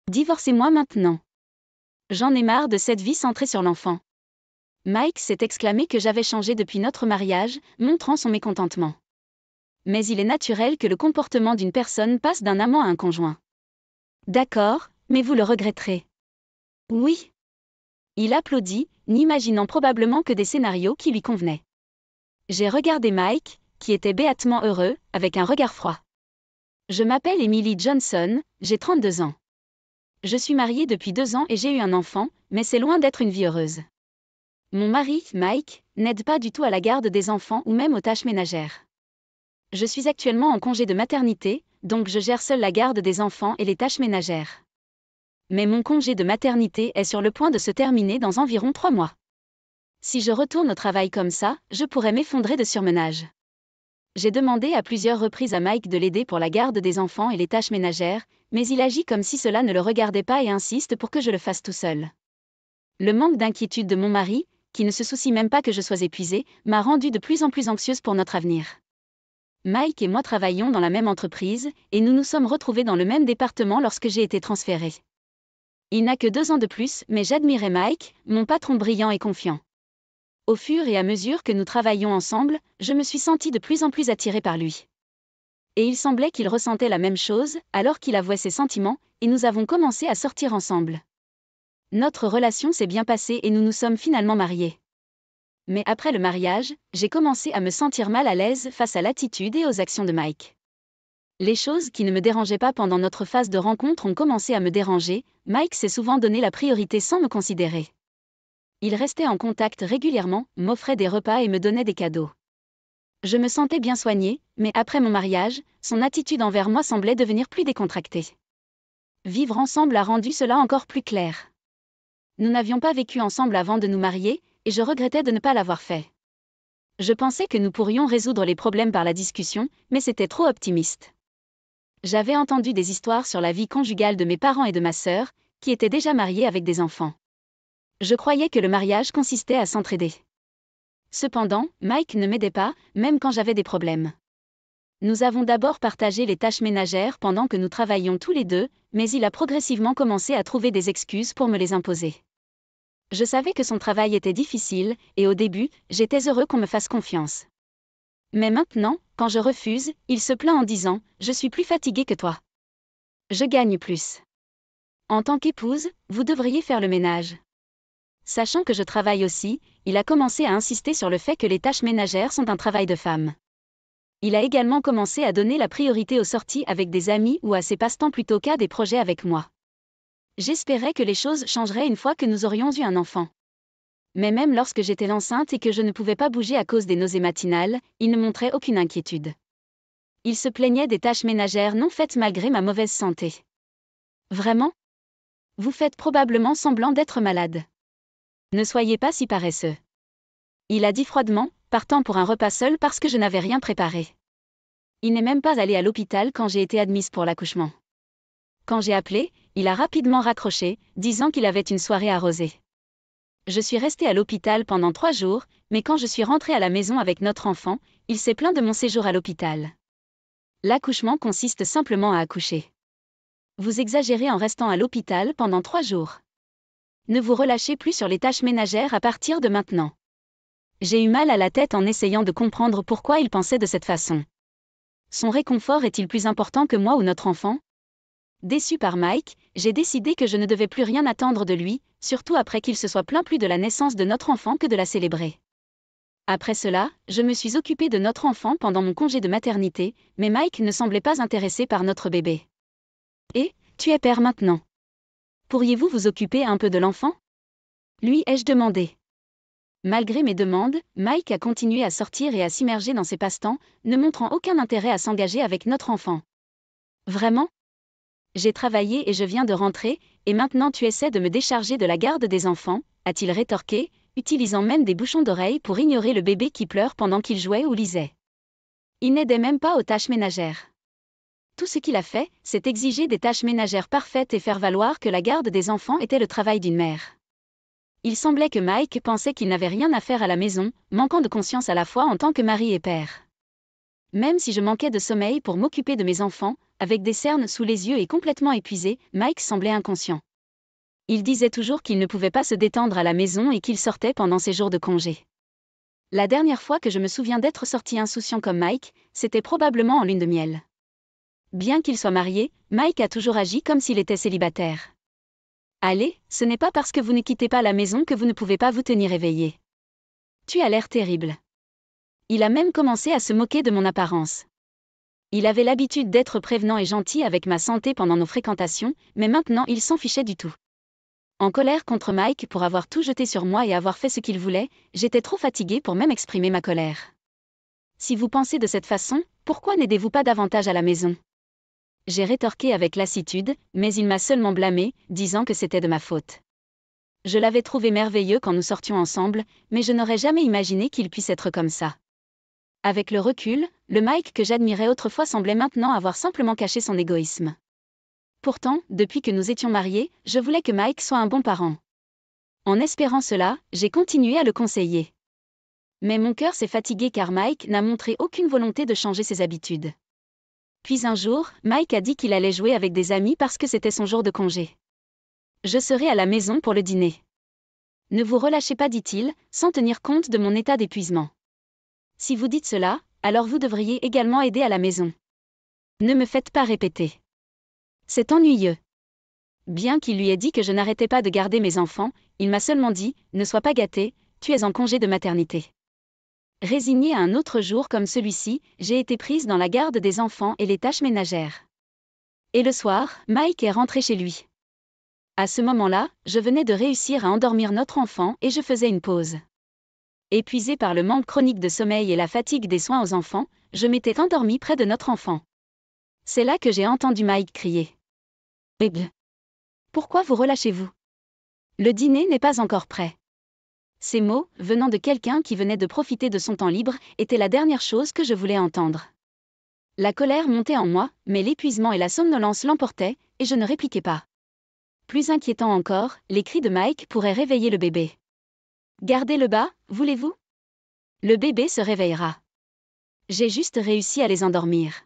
Divorcez-moi maintenant. J'en ai marre de cette vie centrée sur l'enfant. Mike s'est exclamé que j'avais changé depuis notre mariage, montrant son mécontentement. Mais il est naturel que le comportement d'une personne passe d'un amant à un conjoint. D'accord, mais vous le regretterez. Oui. Il applaudit, n'imaginant probablement que des scénarios qui lui convenaient. J'ai regardé Mike, qui était béatement heureux, avec un regard froid. Je m'appelle Emily Johnson, j'ai 32 ans. Je suis mariée depuis 2 ans et j'ai eu un enfant, mais c'est loin d'être une vie heureuse. Mon mari, Mike, n'aide pas du tout à la garde des enfants ou même aux tâches ménagères. Je suis actuellement en congé de maternité, donc je gère seule la garde des enfants et les tâches ménagères. Mais mon congé de maternité est sur le point de se terminer dans environ 3 mois. Si je retourne au travail comme ça, je pourrais m'effondrer de surmenage. J'ai demandé à plusieurs reprises à Mike de l'aider pour la garde des enfants et les tâches ménagères, mais il agit comme si cela ne le regardait pas et insiste pour que je le fasse tout seul. Le manque d'inquiétude de mon mari, qui ne se soucie même pas que je sois épuisée, m'a rendue de plus en plus anxieuse pour notre avenir. Mike et moi travaillions dans la même entreprise, et nous nous sommes retrouvés dans le même département lorsque j'ai été transférée. Il n'a que 2 ans de plus, mais j'admirais Mike, mon patron brillant et confiant. Au fur et à mesure que nous travaillions ensemble, je me suis sentie de plus en plus attirée par lui. Et il semblait qu'il ressentait la même chose, alors qu'il avouait ses sentiments, et nous avons commencé à sortir ensemble. Notre relation s'est bien passée et nous nous sommes finalement mariés. Mais après le mariage, j'ai commencé à me sentir mal à l'aise face à l'attitude et aux actions de Mike. Les choses qui ne me dérangeaient pas pendant notre phase de rencontre ont commencé à me déranger. Mike s'est souvent donné la priorité sans me considérer. Il restait en contact régulièrement, m'offrait des repas et me donnait des cadeaux. Je me sentais bien soignée, mais après mon mariage, son attitude envers moi semblait devenir plus décontractée. Vivre ensemble a rendu cela encore plus clair. Nous n'avions pas vécu ensemble avant de nous marier, et je regrettais de ne pas l'avoir fait. Je pensais que nous pourrions résoudre les problèmes par la discussion, mais c'était trop optimiste. J'avais entendu des histoires sur la vie conjugale de mes parents et de ma sœur, qui étaient déjà mariés avec des enfants. Je croyais que le mariage consistait à s'entraider. Cependant, Mike ne m'aidait pas, même quand j'avais des problèmes. Nous avons d'abord partagé les tâches ménagères pendant que nous travaillions tous les deux, mais il a progressivement commencé à trouver des excuses pour me les imposer. Je savais que son travail était difficile, et au début, j'étais heureux qu'on me fasse confiance. Mais maintenant, quand je refuse, il se plaint en disant « Je suis plus fatigué que toi. Je gagne plus. En tant qu'épouse, vous devriez faire le ménage. » Sachant que je travaille aussi, il a commencé à insister sur le fait que les tâches ménagères sont un travail de femme. Il a également commencé à donner la priorité aux sorties avec des amis ou à ses passe-temps plutôt qu'à des projets avec moi. J'espérais que les choses changeraient une fois que nous aurions eu un enfant. Mais même lorsque j'étais enceinte et que je ne pouvais pas bouger à cause des nausées matinales, il ne montrait aucune inquiétude. Il se plaignait des tâches ménagères non faites malgré ma mauvaise santé. Vraiment ? Vous faites probablement semblant d'être malade. Ne soyez pas si paresseux. Il a dit froidement, partant pour un repas seul parce que je n'avais rien préparé. Il n'est même pas allé à l'hôpital quand j'ai été admise pour l'accouchement. Quand j'ai appelé, il a rapidement raccroché, disant qu'il avait une soirée arrosée. Je suis restée à l'hôpital pendant 3 jours, mais quand je suis rentrée à la maison avec notre enfant, il s'est plaint de mon séjour à l'hôpital. L'accouchement consiste simplement à accoucher. Vous exagérez en restant à l'hôpital pendant 3 jours. Ne vous relâchez plus sur les tâches ménagères à partir de maintenant. J'ai eu mal à la tête en essayant de comprendre pourquoi il pensait de cette façon. Son réconfort est-il plus important que moi ou notre enfant ? Déçu par Mike, j'ai décidé que je ne devais plus rien attendre de lui, surtout après qu'il se soit plaint plus de la naissance de notre enfant que de la célébrer. Après cela, je me suis occupée de notre enfant pendant mon congé de maternité, mais Mike ne semblait pas intéressé par notre bébé. Et, tu es père maintenant. Pourriez-vous vous occuper un peu de l'enfant ? Lui ai-je demandé. Malgré mes demandes, Mike a continué à sortir et à s'immerger dans ses passe-temps, ne montrant aucun intérêt à s'engager avec notre enfant. Vraiment ? J'ai travaillé et je viens de rentrer, et maintenant tu essaies de me décharger de la garde des enfants, a-t-il rétorqué, utilisant même des bouchons d'oreilles pour ignorer le bébé qui pleure pendant qu'il jouait ou lisait. Il n'aidait même pas aux tâches ménagères. Tout ce qu'il a fait, c'est exiger des tâches ménagères parfaites et faire valoir que la garde des enfants était le travail d'une mère. Il semblait que Mike pensait qu'il n'avait rien à faire à la maison, manquant de conscience à la fois en tant que mari et père. Même si je manquais de sommeil pour m'occuper de mes enfants, avec des cernes sous les yeux et complètement épuisé, Mike semblait inconscient. Il disait toujours qu'il ne pouvait pas se détendre à la maison et qu'il sortait pendant ses jours de congé. La dernière fois que je me souviens d'être sorti insouciant comme Mike, c'était probablement en lune de miel. Bien qu'il soit marié, Mike a toujours agi comme s'il était célibataire. Allez, ce n'est pas parce que vous ne quittez pas la maison que vous ne pouvez pas vous tenir éveillé. Tu as l'air terrible. Il a même commencé à se moquer de mon apparence. Il avait l'habitude d'être prévenant et gentil avec ma santé pendant nos fréquentations, mais maintenant il s'en fichait du tout. En colère contre Mike pour avoir tout jeté sur moi et avoir fait ce qu'il voulait, j'étais trop fatiguée pour même exprimer ma colère. Si vous pensez de cette façon, pourquoi n'aidez-vous pas davantage à la maison ? J'ai rétorqué avec lassitude, mais il m'a seulement blâmé, disant que c'était de ma faute. Je l'avais trouvé merveilleux quand nous sortions ensemble, mais je n'aurais jamais imaginé qu'il puisse être comme ça. Avec le recul, le Mike que j'admirais autrefois semblait maintenant avoir simplement caché son égoïsme. Pourtant, depuis que nous étions mariés, je voulais que Mike soit un bon parent. En espérant cela, j'ai continué à le conseiller. Mais mon cœur s'est fatigué car Mike n'a montré aucune volonté de changer ses habitudes. Puis un jour, Mike a dit qu'il allait jouer avec des amis parce que c'était son jour de congé. Je serai à la maison pour le dîner. Ne vous relâchez pas, dit-il, sans tenir compte de mon état d'épuisement. Si vous dites cela, alors vous devriez également aider à la maison. Ne me faites pas répéter. C'est ennuyeux. Bien qu'il lui ait dit que je n'arrêtais pas de garder mes enfants, il m'a seulement dit « Ne sois pas gâté, tu es en congé de maternité ». Résignée à un autre jour comme celui-ci, j'ai été prise dans la garde des enfants et les tâches ménagères. Et le soir, Mike est rentré chez lui. À ce moment-là, je venais de réussir à endormir notre enfant et je faisais une pause. Épuisée par le manque chronique de sommeil et la fatigue des soins aux enfants, je m'étais endormie près de notre enfant. C'est là que j'ai entendu Mike crier. « Babe, pourquoi vous relâchez-vous ? Le dîner n'est pas encore prêt. » Ces mots, venant de quelqu'un qui venait de profiter de son temps libre, étaient la dernière chose que je voulais entendre. La colère montait en moi, mais l'épuisement et la somnolence l'emportaient, et je ne répliquais pas. Plus inquiétant encore, les cris de Mike pourraient réveiller le bébé. « Gardez-le bas, voulez-vous ? Le bébé se réveillera. » J'ai juste réussi à les endormir.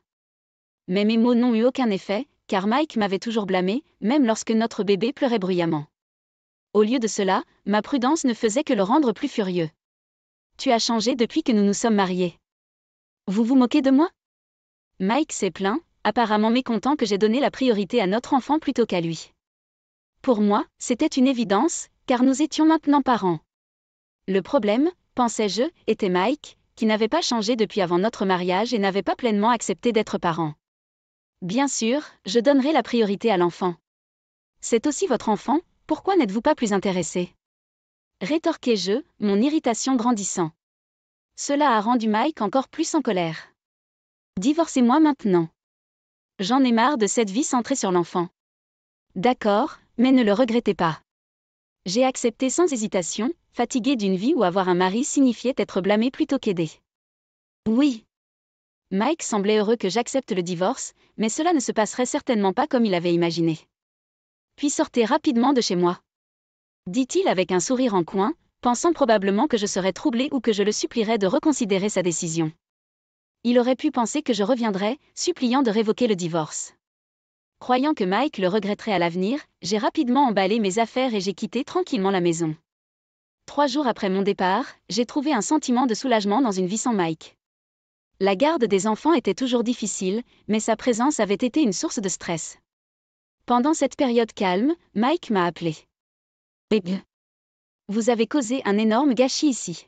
Mais mes mots n'ont eu aucun effet, car Mike m'avait toujours blâmé, même lorsque notre bébé pleurait bruyamment. Au lieu de cela, ma prudence ne faisait que le rendre plus furieux. « Tu as changé depuis que nous nous sommes mariés. Vous vous moquez de moi ? » Mike s'est plaint, apparemment mécontent que j'ai donné la priorité à notre enfant plutôt qu'à lui. Pour moi, c'était une évidence, car nous étions maintenant parents. Le problème, pensais-je, était Mike, qui n'avait pas changé depuis avant notre mariage et n'avait pas pleinement accepté d'être parent. Bien sûr, je donnerai la priorité à l'enfant. C'est aussi votre enfant, pourquoi n'êtes-vous pas plus intéressé ? Rétorquai-je, mon irritation grandissant. Cela a rendu Mike encore plus en colère. Divorcez-moi maintenant. J'en ai marre de cette vie centrée sur l'enfant. D'accord, mais ne le regrettez pas. J'ai accepté sans hésitation, fatiguée d'une vie où avoir un mari signifiait être blâmé plutôt qu'aidé. Oui. Mike semblait heureux que j'accepte le divorce, mais cela ne se passerait certainement pas comme il avait imaginé. Puis sortez rapidement de chez moi. Dit-il avec un sourire en coin, pensant probablement que je serais troublée ou que je le supplierais de reconsidérer sa décision. Il aurait pu penser que je reviendrais, suppliant de révoquer le divorce. Croyant que Mike le regretterait à l'avenir, j'ai rapidement emballé mes affaires et j'ai quitté tranquillement la maison. 3 jours après mon départ, j'ai trouvé un sentiment de soulagement dans une vie sans Mike. La garde des enfants était toujours difficile, mais sa présence avait été une source de stress. Pendant cette période calme, Mike m'a appelé. « Babe, vous avez causé un énorme gâchis ici.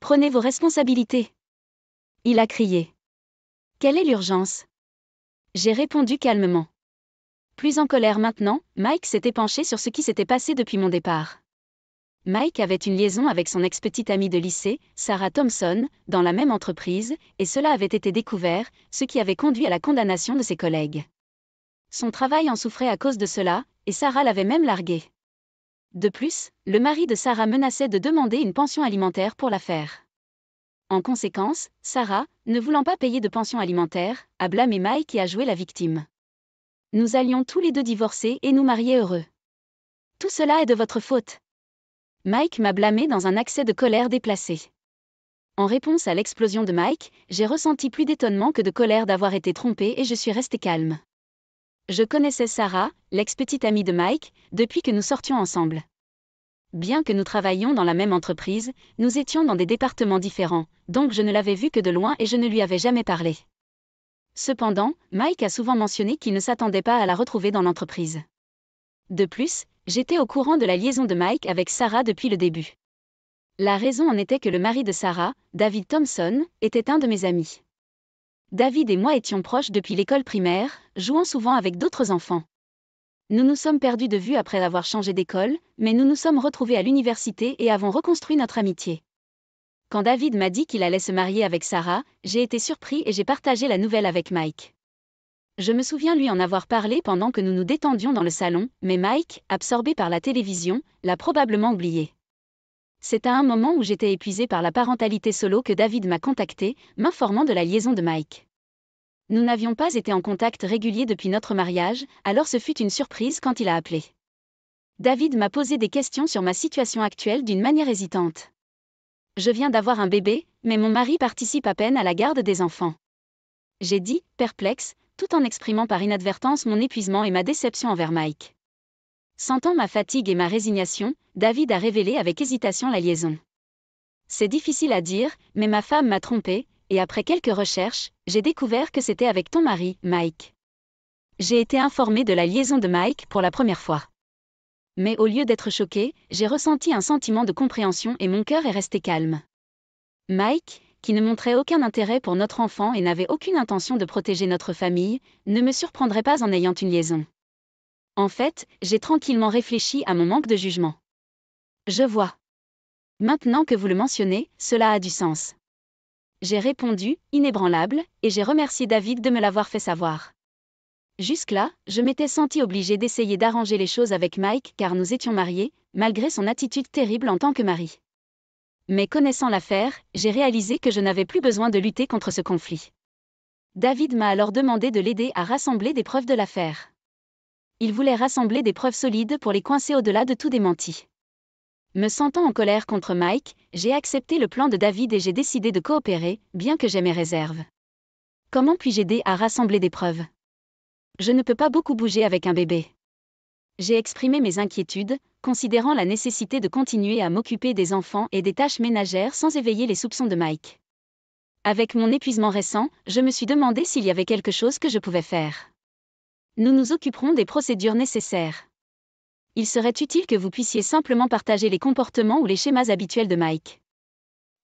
Prenez vos responsabilités. » Il a crié. « Quelle est l'urgence ? » J'ai répondu calmement. Plus en colère maintenant, Mike s'était penché sur ce qui s'était passé depuis mon départ. Mike avait une liaison avec son ex-petite amie de lycée, Sarah Thompson, dans la même entreprise, et cela avait été découvert, ce qui avait conduit à la condamnation de ses collègues. Son travail en souffrait à cause de cela, et Sarah l'avait même largué. De plus, le mari de Sarah menaçait de demander une pension alimentaire pour l'affaire. En conséquence, Sarah, ne voulant pas payer de pension alimentaire, a blâmé Mike et a joué la victime. Nous allions tous les deux divorcer et nous marier heureux. Tout cela est de votre faute. Mike m'a blâmé dans un accès de colère déplacé. En réponse à l'explosion de Mike, j'ai ressenti plus d'étonnement que de colère d'avoir été trompée et je suis restée calme. Je connaissais Sarah, l'ex-petite amie de Mike, depuis que nous sortions ensemble. Bien que nous travaillions dans la même entreprise, nous étions dans des départements différents, donc je ne l'avais vue que de loin et je ne lui avais jamais parlé. Cependant, Mike a souvent mentionné qu'il ne s'attendait pas à la retrouver dans l'entreprise. De plus, j'étais au courant de la liaison de Mike avec Sarah depuis le début. La raison en était que le mari de Sarah, David Thompson, était un de mes amis. David et moi étions proches depuis l'école primaire, jouant souvent avec d'autres enfants. Nous nous sommes perdus de vue après avoir changé d'école, mais nous nous sommes retrouvés à l'université et avons reconstruit notre amitié. Quand David m'a dit qu'il allait se marier avec Sarah, j'ai été surpris et j'ai partagé la nouvelle avec Mike. Je me souviens lui en avoir parlé pendant que nous nous détendions dans le salon, mais Mike, absorbé par la télévision, l'a probablement oublié. C'est à un moment où j'étais épuisée par la parentalité solo que David m'a contacté, m'informant de la liaison de Mike. Nous n'avions pas été en contact régulier depuis notre mariage, alors ce fut une surprise quand il a appelé. David m'a posé des questions sur ma situation actuelle d'une manière hésitante. Je viens d'avoir un bébé, mais mon mari participe à peine à la garde des enfants. J'ai dit, perplexe, tout en exprimant par inadvertance mon épuisement et ma déception envers Mike. Sentant ma fatigue et ma résignation, David a révélé avec hésitation la liaison. C'est difficile à dire, mais ma femme m'a trompée, et après quelques recherches, j'ai découvert que c'était avec ton mari, Mike. J'ai été informée de la liaison de Mike pour la première fois. Mais au lieu d'être choquée, j'ai ressenti un sentiment de compréhension et mon cœur est resté calme. Mike, qui ne montrait aucun intérêt pour notre enfant et n'avait aucune intention de protéger notre famille, ne me surprendrait pas en ayant une liaison. En fait, j'ai tranquillement réfléchi à mon manque de jugement. Je vois. Maintenant que vous le mentionnez, cela a du sens. J'ai répondu, inébranlable, et j'ai remercié David de me l'avoir fait savoir. Jusque-là, je m'étais sentie obligée d'essayer d'arranger les choses avec Mike car nous étions mariés, malgré son attitude terrible en tant que mari. Mais connaissant l'affaire, j'ai réalisé que je n'avais plus besoin de lutter contre ce conflit. David m'a alors demandé de l'aider à rassembler des preuves de l'affaire. Il voulait rassembler des preuves solides pour les coincer au-delà de tout démenti. Me sentant en colère contre Mike, j'ai accepté le plan de David et j'ai décidé de coopérer, bien que j'aie mes réserves. Comment puis-je aider à rassembler des preuves ? Je ne peux pas beaucoup bouger avec un bébé. J'ai exprimé mes inquiétudes, considérant la nécessité de continuer à m'occuper des enfants et des tâches ménagères sans éveiller les soupçons de Mike. Avec mon épuisement récent, je me suis demandé s'il y avait quelque chose que je pouvais faire. Nous nous occuperons des procédures nécessaires. Il serait utile que vous puissiez simplement partager les comportements ou les schémas habituels de Mike.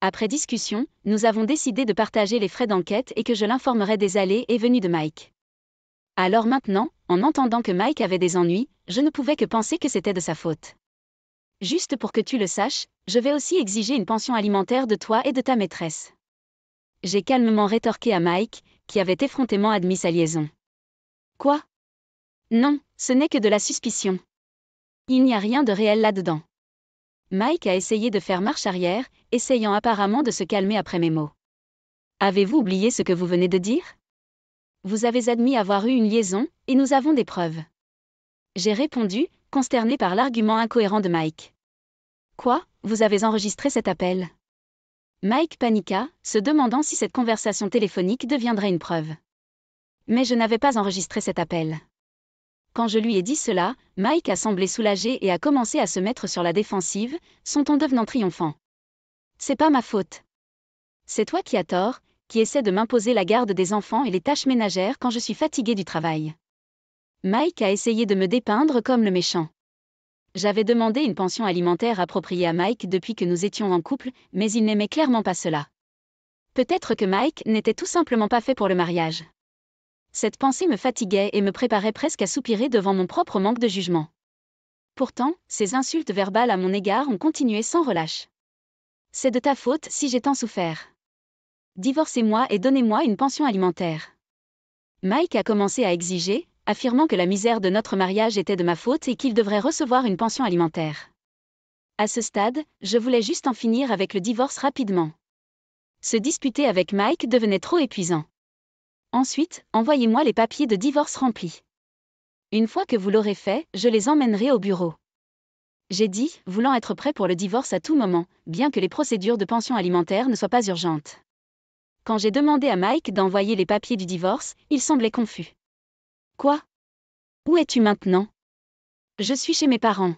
Après discussion, nous avons décidé de partager les frais d'enquête et que je l'informerai des allées et venues de Mike. Alors maintenant, en entendant que Mike avait des ennuis, je ne pouvais que penser que c'était de sa faute. Juste pour que tu le saches, je vais aussi exiger une pension alimentaire de toi et de ta maîtresse. J'ai calmement rétorqué à Mike, qui avait effrontément admis sa liaison. Quoi ? Non, ce n'est que de la suspicion. Il n'y a rien de réel là-dedans. Mike a essayé de faire marche arrière, essayant apparemment de se calmer après mes mots. Avez-vous oublié ce que vous venez de dire ? Vous avez admis avoir eu une liaison, et nous avons des preuves. J'ai répondu, consterné par l'argument incohérent de Mike. Quoi ? Vous avez enregistré cet appel ? Mike paniqua, se demandant si cette conversation téléphonique deviendrait une preuve. Mais je n'avais pas enregistré cet appel. Quand je lui ai dit cela, Mike a semblé soulagé et a commencé à se mettre sur la défensive, son ton devenant triomphant. C'est pas ma faute. C'est toi qui as tort, qui essaie de m'imposer la garde des enfants et les tâches ménagères quand je suis fatiguée du travail. Mike a essayé de me dépeindre comme le méchant. J'avais demandé une pension alimentaire appropriée à Mike depuis que nous étions en couple, mais il n'aimait clairement pas cela. Peut-être que Mike n'était tout simplement pas fait pour le mariage. Cette pensée me fatiguait et me préparait presque à soupirer devant mon propre manque de jugement. Pourtant, ces insultes verbales à mon égard ont continué sans relâche. C'est de ta faute si j'ai tant souffert. Divorcez-moi et donnez-moi une pension alimentaire. Mike a commencé à exiger, affirmant que la misère de notre mariage était de ma faute et qu'il devrait recevoir une pension alimentaire. À ce stade, je voulais juste en finir avec le divorce rapidement. Se disputer avec Mike devenait trop épuisant. Ensuite, envoyez-moi les papiers de divorce remplis. Une fois que vous l'aurez fait, je les emmènerai au bureau. J'ai dit, voulant être prêt pour le divorce à tout moment, bien que les procédures de pension alimentaire ne soient pas urgentes. Quand j'ai demandé à Mike d'envoyer les papiers du divorce, il semblait confus. Quoi? Où es-tu maintenant? Je suis chez mes parents.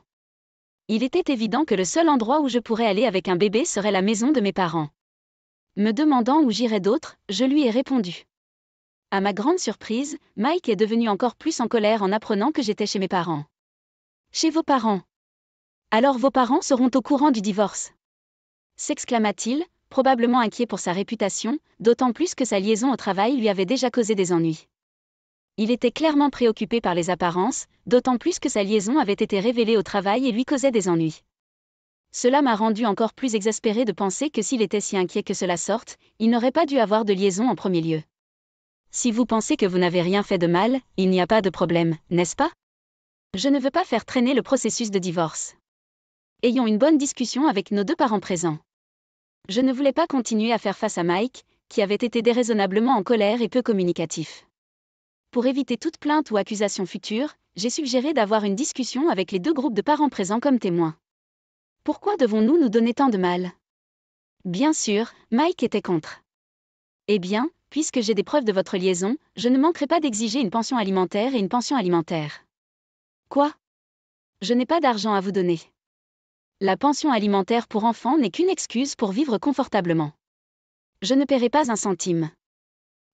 Il était évident que le seul endroit où je pourrais aller avec un bébé serait la maison de mes parents. Me demandant où j'irais d'autre, je lui ai répondu. À ma grande surprise, Mike est devenu encore plus en colère en apprenant que j'étais chez mes parents. Chez vos parents? Alors vos parents seront au courant du divorce? S'exclama-t-il, probablement inquiet pour sa réputation, d'autant plus que sa liaison au travail lui avait déjà causé des ennuis. Il était clairement préoccupé par les apparences, d'autant plus que sa liaison avait été révélée au travail et lui causait des ennuis. Cela m'a rendu encore plus exaspéré de penser que s'il était si inquiet que cela sorte, il n'aurait pas dû avoir de liaison en premier lieu. Si vous pensez que vous n'avez rien fait de mal, il n'y a pas de problème, n'est-ce pas? Je ne veux pas faire traîner le processus de divorce. Ayons une bonne discussion avec nos deux parents présents. Je ne voulais pas continuer à faire face à Mike, qui avait été déraisonnablement en colère et peu communicatif. Pour éviter toute plainte ou accusation future, j'ai suggéré d'avoir une discussion avec les deux groupes de parents présents comme témoins. Pourquoi devons-nous nous donner tant de mal? Bien sûr, Mike était contre. Eh bien, puisque j'ai des preuves de votre liaison, je ne manquerai pas d'exiger une pension alimentaire et une pension alimentaire. Quoi? Je n'ai pas d'argent à vous donner. La pension alimentaire pour enfants n'est qu'une excuse pour vivre confortablement. Je ne paierai pas un centime.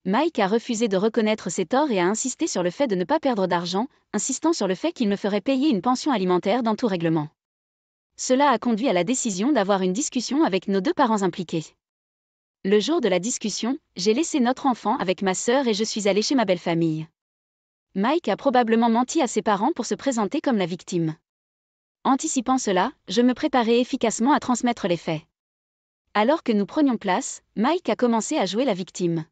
Mike a refusé de reconnaître ses torts et a insisté sur le fait de ne pas perdre d'argent, insistant sur le fait qu'il me ferait payer une pension alimentaire dans tout règlement. Cela a conduit à la décision d'avoir une discussion avec nos deux parents impliqués. Le jour de la discussion, j'ai laissé notre enfant avec ma sœur et je suis allée chez ma belle-famille. Mike a probablement menti à ses parents pour se présenter comme la victime. Anticipant cela, je me préparais efficacement à transmettre les faits. Alors que nous prenions place, Mike a commencé à jouer la victime.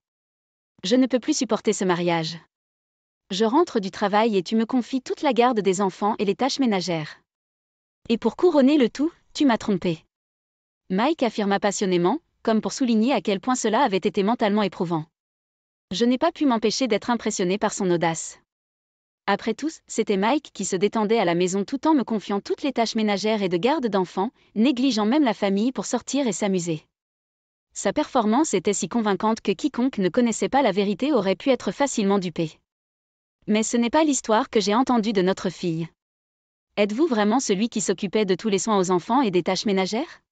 Je ne peux plus supporter ce mariage. Je rentre du travail et tu me confies toute la garde des enfants et les tâches ménagères. Et pour couronner le tout, tu m'as trompé. Mike affirma passionnément, comme pour souligner à quel point cela avait été mentalement éprouvant. Je n'ai pas pu m'empêcher d'être impressionné par son audace. Après tout, c'était Mike qui se détendait à la maison tout en me confiant toutes les tâches ménagères et de garde d'enfants, négligeant même la famille pour sortir et s'amuser. Sa performance était si convaincante que quiconque ne connaissait pas la vérité aurait pu être facilement dupé. Mais ce n'est pas l'histoire que j'ai entendue de notre fille. Êtes-vous vraiment celui qui s'occupait de tous les soins aux enfants et des tâches ménagères?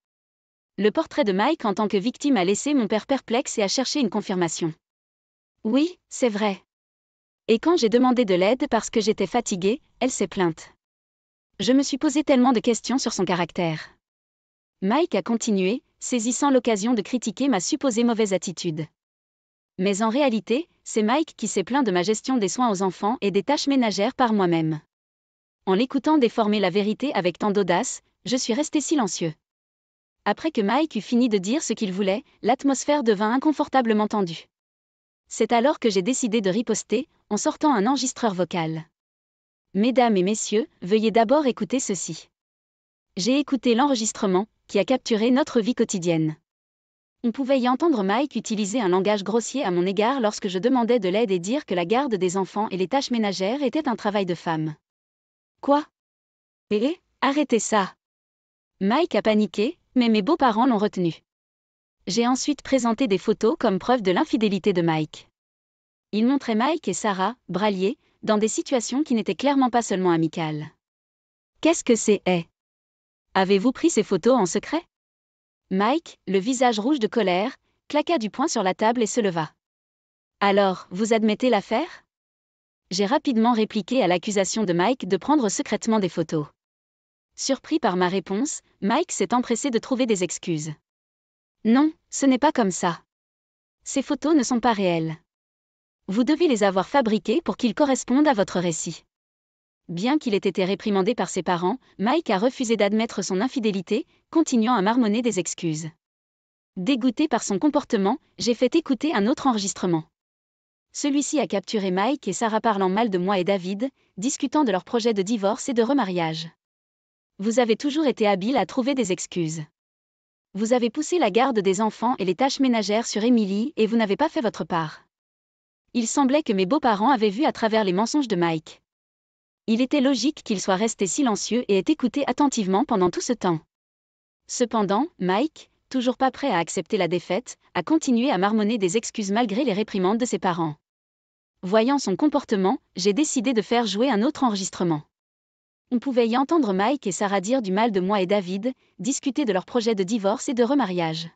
Le portrait de Mike en tant que victime a laissé mon père perplexe et a cherché une confirmation. Oui, c'est vrai. Et quand j'ai demandé de l'aide parce que j'étais fatiguée, elle s'est plainte. Je me suis posé tellement de questions sur son caractère. Mike a continué, saisissant l'occasion de critiquer ma supposée mauvaise attitude. Mais en réalité, c'est Mike qui s'est plaint de ma gestion des soins aux enfants et des tâches ménagères par moi-même. En l'écoutant déformer la vérité avec tant d'audace, je suis resté silencieux. Après que Mike eut fini de dire ce qu'il voulait, l'atmosphère devint inconfortablement tendue. C'est alors que j'ai décidé de riposter, en sortant un enregistreur vocal. Mesdames et messieurs, veuillez d'abord écouter ceci. J'ai écouté l'enregistrement, qui a capturé notre vie quotidienne. On pouvait y entendre Mike utiliser un langage grossier à mon égard lorsque je demandais de l'aide et dire que la garde des enfants et les tâches ménagères étaient un travail de femme. Quoi? Arrêtez ça! Mike a paniqué, mais mes beaux-parents l'ont retenu. J'ai ensuite présenté des photos comme preuve de l'infidélité de Mike. Il montrait Mike et Sarah, bras liés, dans des situations qui n'étaient clairement pas seulement amicales. Qu'est-ce que c'est? Avez-vous pris ces photos en secret? Mike, le visage rouge de colère, claqua du poing sur la table et se leva. Alors, vous admettez l'affaire? J'ai rapidement répliqué à l'accusation de Mike de prendre secrètement des photos. Surpris par ma réponse, Mike s'est empressé de trouver des excuses. Non, ce n'est pas comme ça. Ces photos ne sont pas réelles. Vous devez les avoir fabriquées pour qu'ils correspondent à votre récit. Bien qu'il ait été réprimandé par ses parents, Mike a refusé d'admettre son infidélité, continuant à marmonner des excuses. Dégoûté par son comportement, j'ai fait écouter un autre enregistrement. Celui-ci a capturé Mike et Sarah parlant mal de moi et David, discutant de leur projet de divorce et de remariage. Vous avez toujours été habile à trouver des excuses. Vous avez poussé la garde des enfants et les tâches ménagères sur Emily et vous n'avez pas fait votre part. Il semblait que mes beaux-parents avaient vu à travers les mensonges de Mike. Il était logique qu'il soit resté silencieux et ait écouté attentivement pendant tout ce temps. Cependant, Mike, toujours pas prêt à accepter la défaite, a continué à marmonner des excuses malgré les réprimandes de ses parents. Voyant son comportement, j'ai décidé de faire jouer un autre enregistrement. On pouvait y entendre Mike et Sarah dire du mal de moi et David, discuter de leur projet de divorce et de remariage.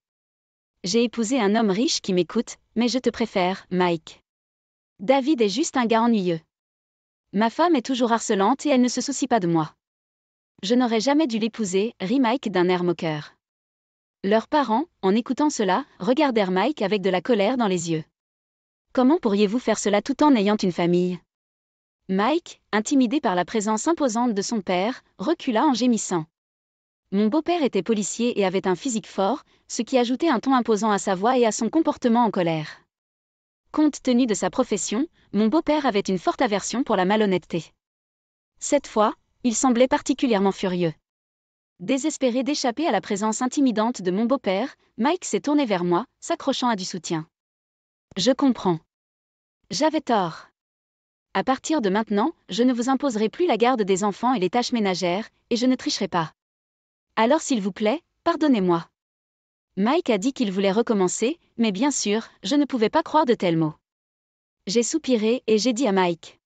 J'ai épousé un homme riche qui m'écoute, mais je te préfère, Mike. David est juste un gars ennuyeux. Ma femme est toujours harcelante et elle ne se soucie pas de moi. Je n'aurais jamais dû l'épouser, rit Mike d'un air moqueur. Leurs parents, en écoutant cela, regardèrent Mike avec de la colère dans les yeux. Comment pourriez-vous faire cela tout en ayant une famille ? Mike, intimidé par la présence imposante de son père, recula en gémissant. Mon beau-père était policier et avait un physique fort, ce qui ajoutait un ton imposant à sa voix et à son comportement en colère. Compte tenu de sa profession, mon beau-père avait une forte aversion pour la malhonnêteté. Cette fois, il semblait particulièrement furieux. Désespéré d'échapper à la présence intimidante de mon beau-père, Mike s'est tourné vers moi, s'accrochant à du soutien. Je comprends. J'avais tort. À partir de maintenant, je ne vous imposerai plus la garde des enfants et les tâches ménagères, et je ne tricherai pas. Alors s'il vous plaît, pardonnez-moi. Mike a dit qu'il voulait recommencer, mais bien sûr, je ne pouvais pas croire de tels mots. J'ai soupiré et j'ai dit à Mike.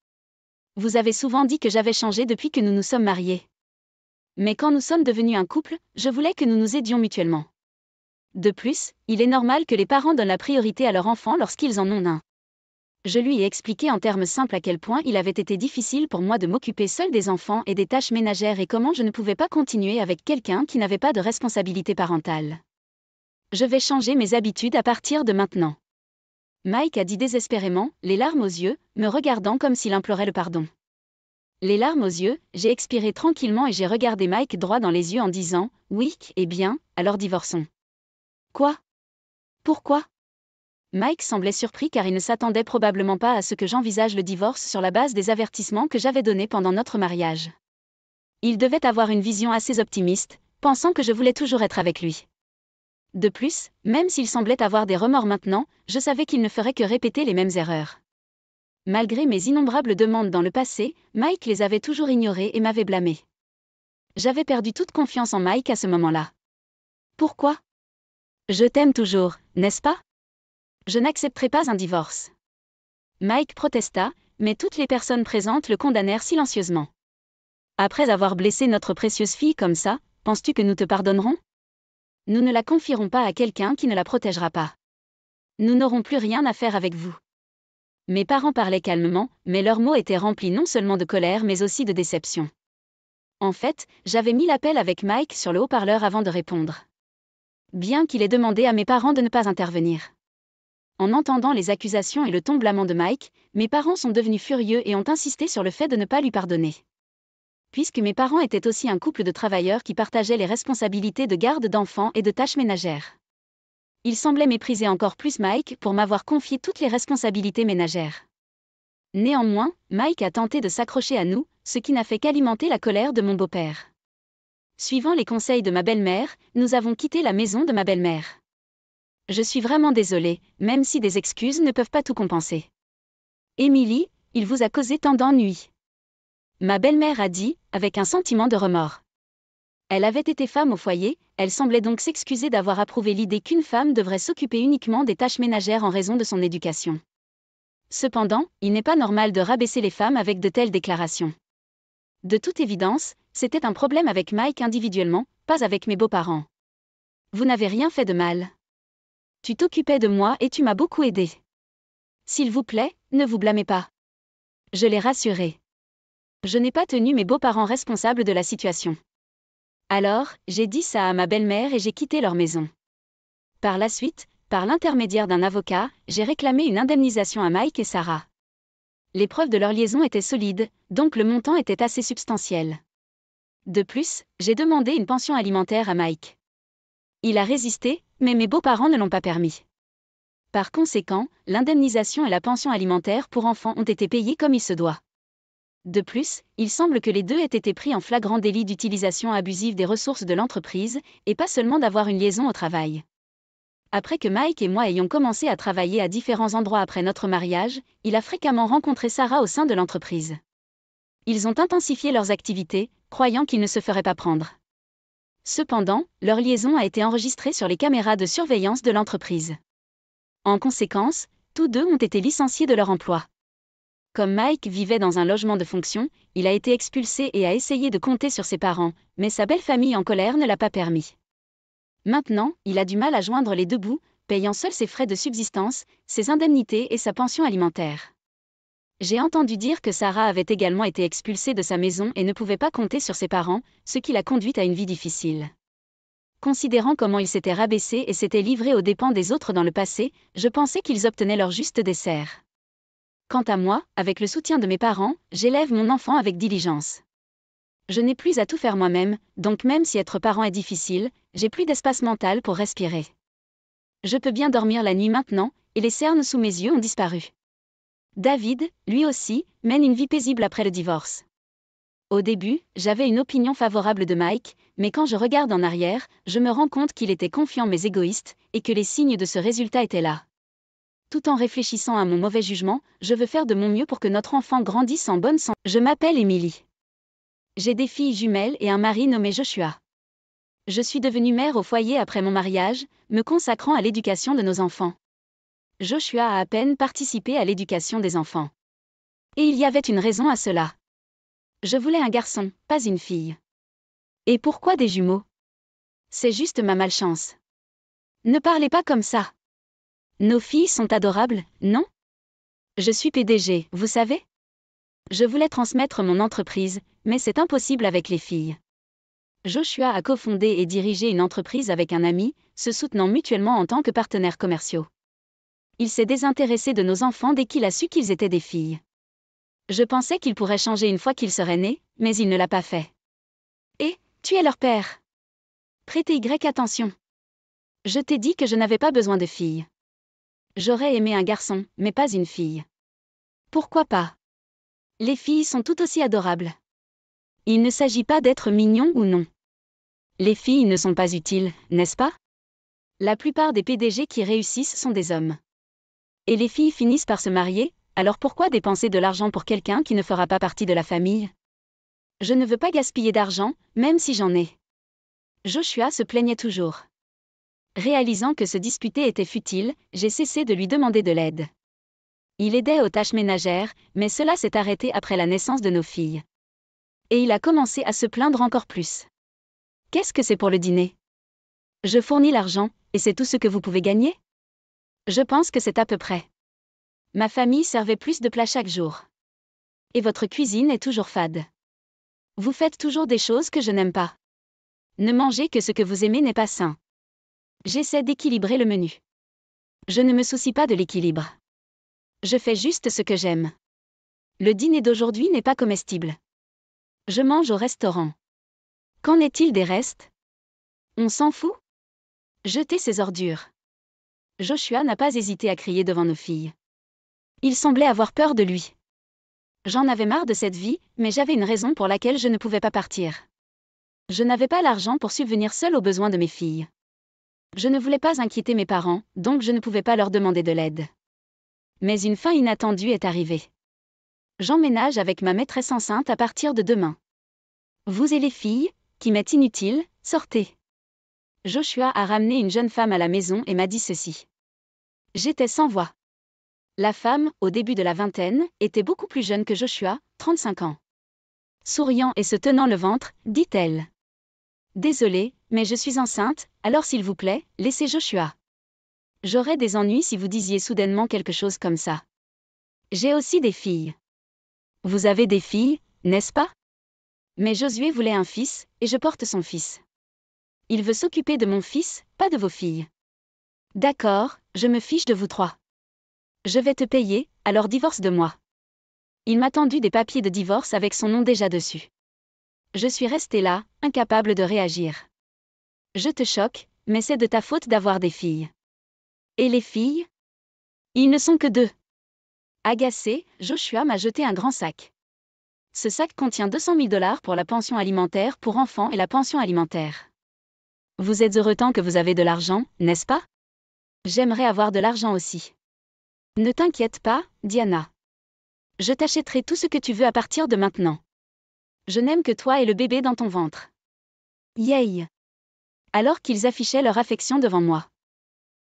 Vous avez souvent dit que j'avais changé depuis que nous nous sommes mariés. Mais quand nous sommes devenus un couple, je voulais que nous nous aidions mutuellement. De plus, il est normal que les parents donnent la priorité à leur enfant lorsqu'ils en ont un. Je lui ai expliqué en termes simples à quel point il avait été difficile pour moi de m'occuper seule des enfants et des tâches ménagères et comment je ne pouvais pas continuer avec quelqu'un qui n'avait pas de responsabilité parentale. Je vais changer mes habitudes à partir de maintenant. Mike a dit désespérément, les larmes aux yeux, me regardant comme s'il implorait le pardon. Les larmes aux yeux, j'ai expiré tranquillement et j'ai regardé Mike droit dans les yeux en disant, oui, eh bien, alors divorçons. Quoi ? Pourquoi ? Mike semblait surpris car il ne s'attendait probablement pas à ce que j'envisage le divorce sur la base des avertissements que j'avais donnés pendant notre mariage. Il devait avoir une vision assez optimiste, pensant que je voulais toujours être avec lui. De plus, même s'il semblait avoir des remords maintenant, je savais qu'il ne ferait que répéter les mêmes erreurs. Malgré mes innombrables demandes dans le passé, Mike les avait toujours ignorées et m'avait blâmé. J'avais perdu toute confiance en Mike à ce moment-là. Pourquoi ? Je t'aime toujours, n'est-ce pas ? Je n'accepterai pas un divorce. Mike protesta, mais toutes les personnes présentes le condamnèrent silencieusement. Après avoir blessé notre précieuse fille comme ça, penses-tu que nous te pardonnerons ? Nous ne la confierons pas à quelqu'un qui ne la protégera pas. Nous n'aurons plus rien à faire avec vous. Mes parents parlaient calmement, mais leurs mots étaient remplis non seulement de colère mais aussi de déception. En fait, j'avais mis l'appel avec Mike sur le haut-parleur avant de répondre. Bien qu'il ait demandé à mes parents de ne pas intervenir. En entendant les accusations et le ton blâmant de Mike, mes parents sont devenus furieux et ont insisté sur le fait de ne pas lui pardonner. Puisque mes parents étaient aussi un couple de travailleurs qui partageaient les responsabilités de garde d'enfants et de tâches ménagères. Ils semblaient mépriser encore plus Mike pour m'avoir confié toutes les responsabilités ménagères. Néanmoins, Mike a tenté de s'accrocher à nous, ce qui n'a fait qu'alimenter la colère de mon beau-père. Suivant les conseils de ma belle-mère, nous avons quitté la maison de ma belle-mère. Je suis vraiment désolée, même si des excuses ne peuvent pas tout compenser. Émilie, il vous a causé tant d'ennuis. Ma belle-mère a dit, avec un sentiment de remords. Elle avait été femme au foyer, elle semblait donc s'excuser d'avoir approuvé l'idée qu'une femme devrait s'occuper uniquement des tâches ménagères en raison de son éducation. Cependant, il n'est pas normal de rabaisser les femmes avec de telles déclarations. De toute évidence, c'était un problème avec Mike individuellement, pas avec mes beaux-parents. Vous n'avez rien fait de mal. Tu t'occupais de moi et tu m'as beaucoup aidé. S'il vous plaît, ne vous blâmez pas. Je l'ai rassuré. Je n'ai pas tenu mes beaux-parents responsables de la situation. Alors, j'ai dit ça à ma belle-mère et j'ai quitté leur maison. Par la suite, par l'intermédiaire d'un avocat, j'ai réclamé une indemnisation à Mike et Sarah. Les preuves de leur liaison étaient solides, donc le montant était assez substantiel. De plus, j'ai demandé une pension alimentaire à Mike. Il a résisté, mais mes beaux-parents ne l'ont pas permis. Par conséquent, l'indemnisation et la pension alimentaire pour enfants ont été payées comme il se doit. De plus, il semble que les deux aient été pris en flagrant délit d'utilisation abusive des ressources de l'entreprise, et pas seulement d'avoir une liaison au travail. Après que Mike et moi ayons commencé à travailler à différents endroits après notre mariage, il a fréquemment rencontré Sarah au sein de l'entreprise. Ils ont intensifié leurs activités, croyant qu'ils ne se feraient pas prendre. Cependant, leur liaison a été enregistrée sur les caméras de surveillance de l'entreprise. En conséquence, tous deux ont été licenciés de leur emploi. Comme Mike vivait dans un logement de fonction, il a été expulsé et a essayé de compter sur ses parents, mais sa belle famille en colère ne l'a pas permis. Maintenant, il a du mal à joindre les deux bouts, payant seul ses frais de subsistance, ses indemnités et sa pension alimentaire. J'ai entendu dire que Sarah avait également été expulsée de sa maison et ne pouvait pas compter sur ses parents, ce qui l'a conduite à une vie difficile. Considérant comment il s'était rabaissé et s'était livré aux dépens des autres dans le passé, je pensais qu'ils obtenaient leur juste dessert. Quant à moi, avec le soutien de mes parents, j'élève mon enfant avec diligence. Je n'ai plus à tout faire moi-même, donc même si être parent est difficile, j'ai plus d'espace mental pour respirer. Je peux bien dormir la nuit maintenant, et les cernes sous mes yeux ont disparu. David, lui aussi, mène une vie paisible après le divorce. Au début, j'avais une opinion favorable de Mike, mais quand je regarde en arrière, je me rends compte qu'il était confiant mais égoïste, et que les signes de ce résultat étaient là. Tout en réfléchissant à mon mauvais jugement, je veux faire de mon mieux pour que notre enfant grandisse en bonne santé. Je m'appelle Emily. J'ai des filles jumelles et un mari nommé Joshua. Je suis devenue mère au foyer après mon mariage, me consacrant à l'éducation de nos enfants. Joshua a à peine participé à l'éducation des enfants. Et il y avait une raison à cela. Je voulais un garçon, pas une fille. Et pourquoi des jumeaux? C'est juste ma malchance. Ne parlez pas comme ça. Nos filles sont adorables, non? Je suis PDG, vous savez? Je voulais transmettre mon entreprise, mais c'est impossible avec les filles. Joshua a cofondé et dirigé une entreprise avec un ami, se soutenant mutuellement en tant que partenaires commerciaux. Il s'est désintéressé de nos enfants dès qu'il a su qu'ils étaient des filles. Je pensais qu'il pourrait changer une fois qu'ils seraient nés, mais il ne l'a pas fait. Et, tu es leur père. Prêtez attention. Je t'ai dit que je n'avais pas besoin de filles. J'aurais aimé un garçon, mais pas une fille. Pourquoi pas? Les filles sont tout aussi adorables. Il ne s'agit pas d'être mignon ou non. Les filles ne sont pas utiles, n'est-ce pas? La plupart des PDG qui réussissent sont des hommes. Et les filles finissent par se marier, alors pourquoi dépenser de l'argent pour quelqu'un qui ne fera pas partie de la famille? Je ne veux pas gaspiller d'argent, même si j'en ai. Joshua se plaignait toujours. Réalisant que se disputer était futile, j'ai cessé de lui demander de l'aide. Il aidait aux tâches ménagères, mais cela s'est arrêté après la naissance de nos filles. Et il a commencé à se plaindre encore plus. Qu'est-ce que c'est pour le dîner? Je fournis l'argent, et c'est tout ce que vous pouvez gagner? Je pense que c'est à peu près. Ma famille servait plus de plats chaque jour. Et votre cuisine est toujours fade. Vous faites toujours des choses que je n'aime pas. Ne mangez que ce que vous aimez n'est pas sain. J'essaie d'équilibrer le menu. Je ne me soucie pas de l'équilibre. Je fais juste ce que j'aime. Le dîner d'aujourd'hui n'est pas comestible. Je mange au restaurant. Qu'en est-il des restes? On s'en fout? Jetez ces ordures. Joshua n'a pas hésité à crier devant nos filles. Il semblait avoir peur de lui. J'en avais marre de cette vie, mais j'avais une raison pour laquelle je ne pouvais pas partir. Je n'avais pas l'argent pour subvenir seul aux besoins de mes filles. Je ne voulais pas inquiéter mes parents, donc je ne pouvais pas leur demander de l'aide. Mais une fin inattendue est arrivée. J'emménage avec ma maîtresse enceinte à partir de demain. Vous et les filles, qui m'êtes inutiles, sortez. Joshua a ramené une jeune femme à la maison et m'a dit ceci. J'étais sans voix. La femme, au début de la vingtaine, était beaucoup plus jeune que Joshua, 35 ans. Souriant et se tenant le ventre, dit-elle. Désolée, mais je suis enceinte, alors s'il vous plaît, laissez Joshua. J'aurais des ennuis si vous disiez soudainement quelque chose comme ça. J'ai aussi des filles. Vous avez des filles, n'est-ce pas? Mais Josué voulait un fils, et je porte son fils. Il veut s'occuper de mon fils, pas de vos filles. D'accord, je me fiche de vous trois. Je vais te payer, alors divorce de moi. Il m'a tendu des papiers de divorce avec son nom déjà dessus. Je suis restée là, incapable de réagir. Je te choque, mais c'est de ta faute d'avoir des filles. Et les filles? Ils ne sont que deux. Agacé, Joshua m'a jeté un grand sac. Ce sac contient 200 000 $ pour la pension alimentaire pour enfants et la pension alimentaire. Vous êtes heureux tant que vous avez de l'argent, n'est-ce pas? J'aimerais avoir de l'argent aussi. Ne t'inquiète pas, Diana. Je t'achèterai tout ce que tu veux à partir de maintenant. Je n'aime que toi et le bébé dans ton ventre. Yay! Alors qu'ils affichaient leur affection devant moi.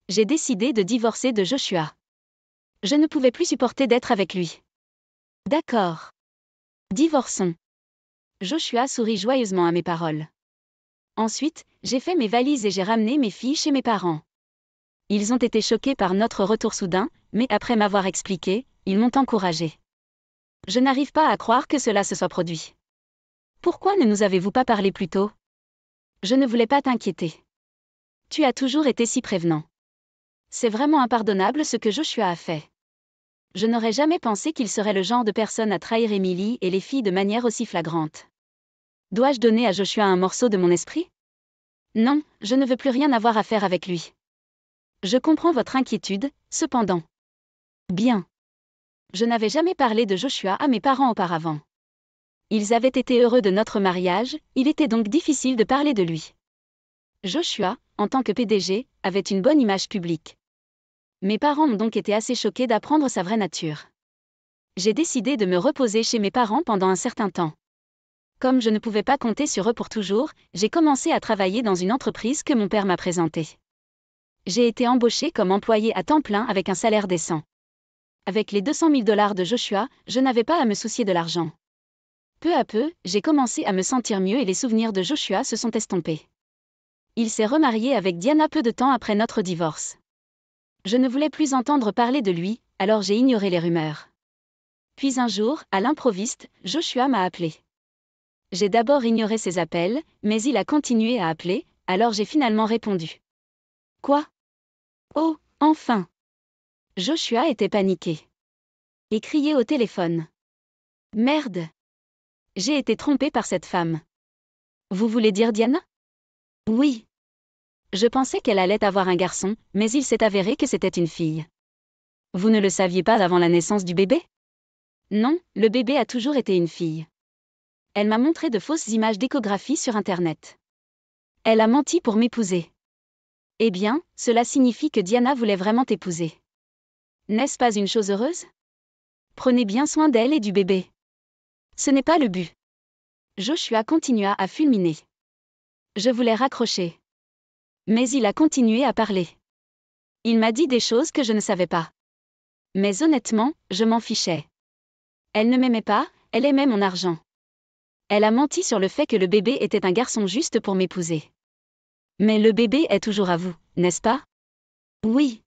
J'ai décidé de divorcer de Joshua. Je ne pouvais plus supporter d'être avec lui. D'accord. Divorçons. Joshua sourit joyeusement à mes paroles. Ensuite, j'ai fait mes valises et j'ai ramené mes filles chez mes parents. Ils ont été choqués par notre retour soudain, mais après m'avoir expliqué, ils m'ont encouragé. Je n'arrive pas à croire que cela se soit produit. Pourquoi ne nous avez-vous pas parlé plus tôt? Je ne voulais pas t'inquiéter. Tu as toujours été si prévenant. C'est vraiment impardonnable ce que Joshua a fait. Je n'aurais jamais pensé qu'il serait le genre de personne à trahir Emily et les filles de manière aussi flagrante. Dois-je donner à Joshua un morceau de mon esprit? Non, je ne veux plus rien avoir à faire avec lui. Je comprends votre inquiétude, cependant. Bien. Je n'avais jamais parlé de Joshua à mes parents auparavant. Ils avaient été heureux de notre mariage, il était donc difficile de parler de lui. Joshua, en tant que PDG, avait une bonne image publique. Mes parents ont donc été assez choqués d'apprendre sa vraie nature. J'ai décidé de me reposer chez mes parents pendant un certain temps. Comme je ne pouvais pas compter sur eux pour toujours, j'ai commencé à travailler dans une entreprise que mon père m'a présentée. J'ai été embauchée comme employée à temps plein avec un salaire décent. Avec les 200 000 $ de Joshua, je n'avais pas à me soucier de l'argent. Peu à peu, j'ai commencé à me sentir mieux et les souvenirs de Joshua se sont estompés. Il s'est remarié avec Diana peu de temps après notre divorce. Je ne voulais plus entendre parler de lui, alors j'ai ignoré les rumeurs. Puis un jour, à l'improviste, Joshua m'a appelé. J'ai d'abord ignoré ses appels, mais il a continué à appeler, alors j'ai finalement répondu. Quoi? Oh, enfin! Joshua était paniqué. Et criait au téléphone. Merde! J'ai été trompée par cette femme. Vous voulez dire Diana? Oui. Je pensais qu'elle allait avoir un garçon, mais il s'est avéré que c'était une fille. Vous ne le saviez pas avant la naissance du bébé? Non, le bébé a toujours été une fille. Elle m'a montré de fausses images d'échographie sur Internet. Elle a menti pour m'épouser. Eh bien, cela signifie que Diana voulait vraiment t'épouser. N'est-ce pas une chose heureuse? Prenez bien soin d'elle et du bébé. Ce n'est pas le but. Joshua continua à fulminer. Je voulais raccrocher. Mais il a continué à parler. Il m'a dit des choses que je ne savais pas. Mais honnêtement, je m'en fichais. Elle ne m'aimait pas, elle aimait mon argent. Elle a menti sur le fait que le bébé était un garçon juste pour m'épouser. Mais le bébé est toujours à vous, n'est-ce pas? Oui.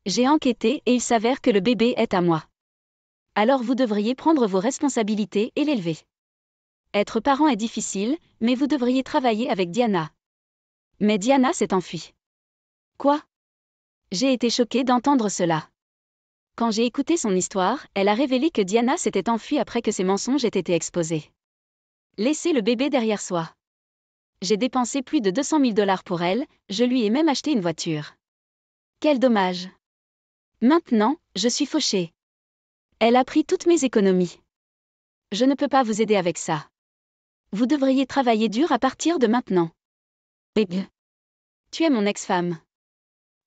J'ai enquêté et il s'avère que le bébé est à moi. Alors vous devriez prendre vos responsabilités et l'élever. Être parent est difficile, mais vous devriez travailler avec Diana. Mais Diana s'est enfuie. Quoi? J'ai été choquée d'entendre cela. Quand j'ai écouté son histoire, elle a révélé que Diana s'était enfuie après que ses mensonges aient été exposés. Laissez le bébé derrière soi. J'ai dépensé plus de 200 000 $ pour elle, je lui ai même acheté une voiture. Quel dommage. Maintenant, je suis fauchée. Elle a pris toutes mes économies. Je ne peux pas vous aider avec ça. Vous devriez travailler dur à partir de maintenant. Babe. Tu es mon ex-femme.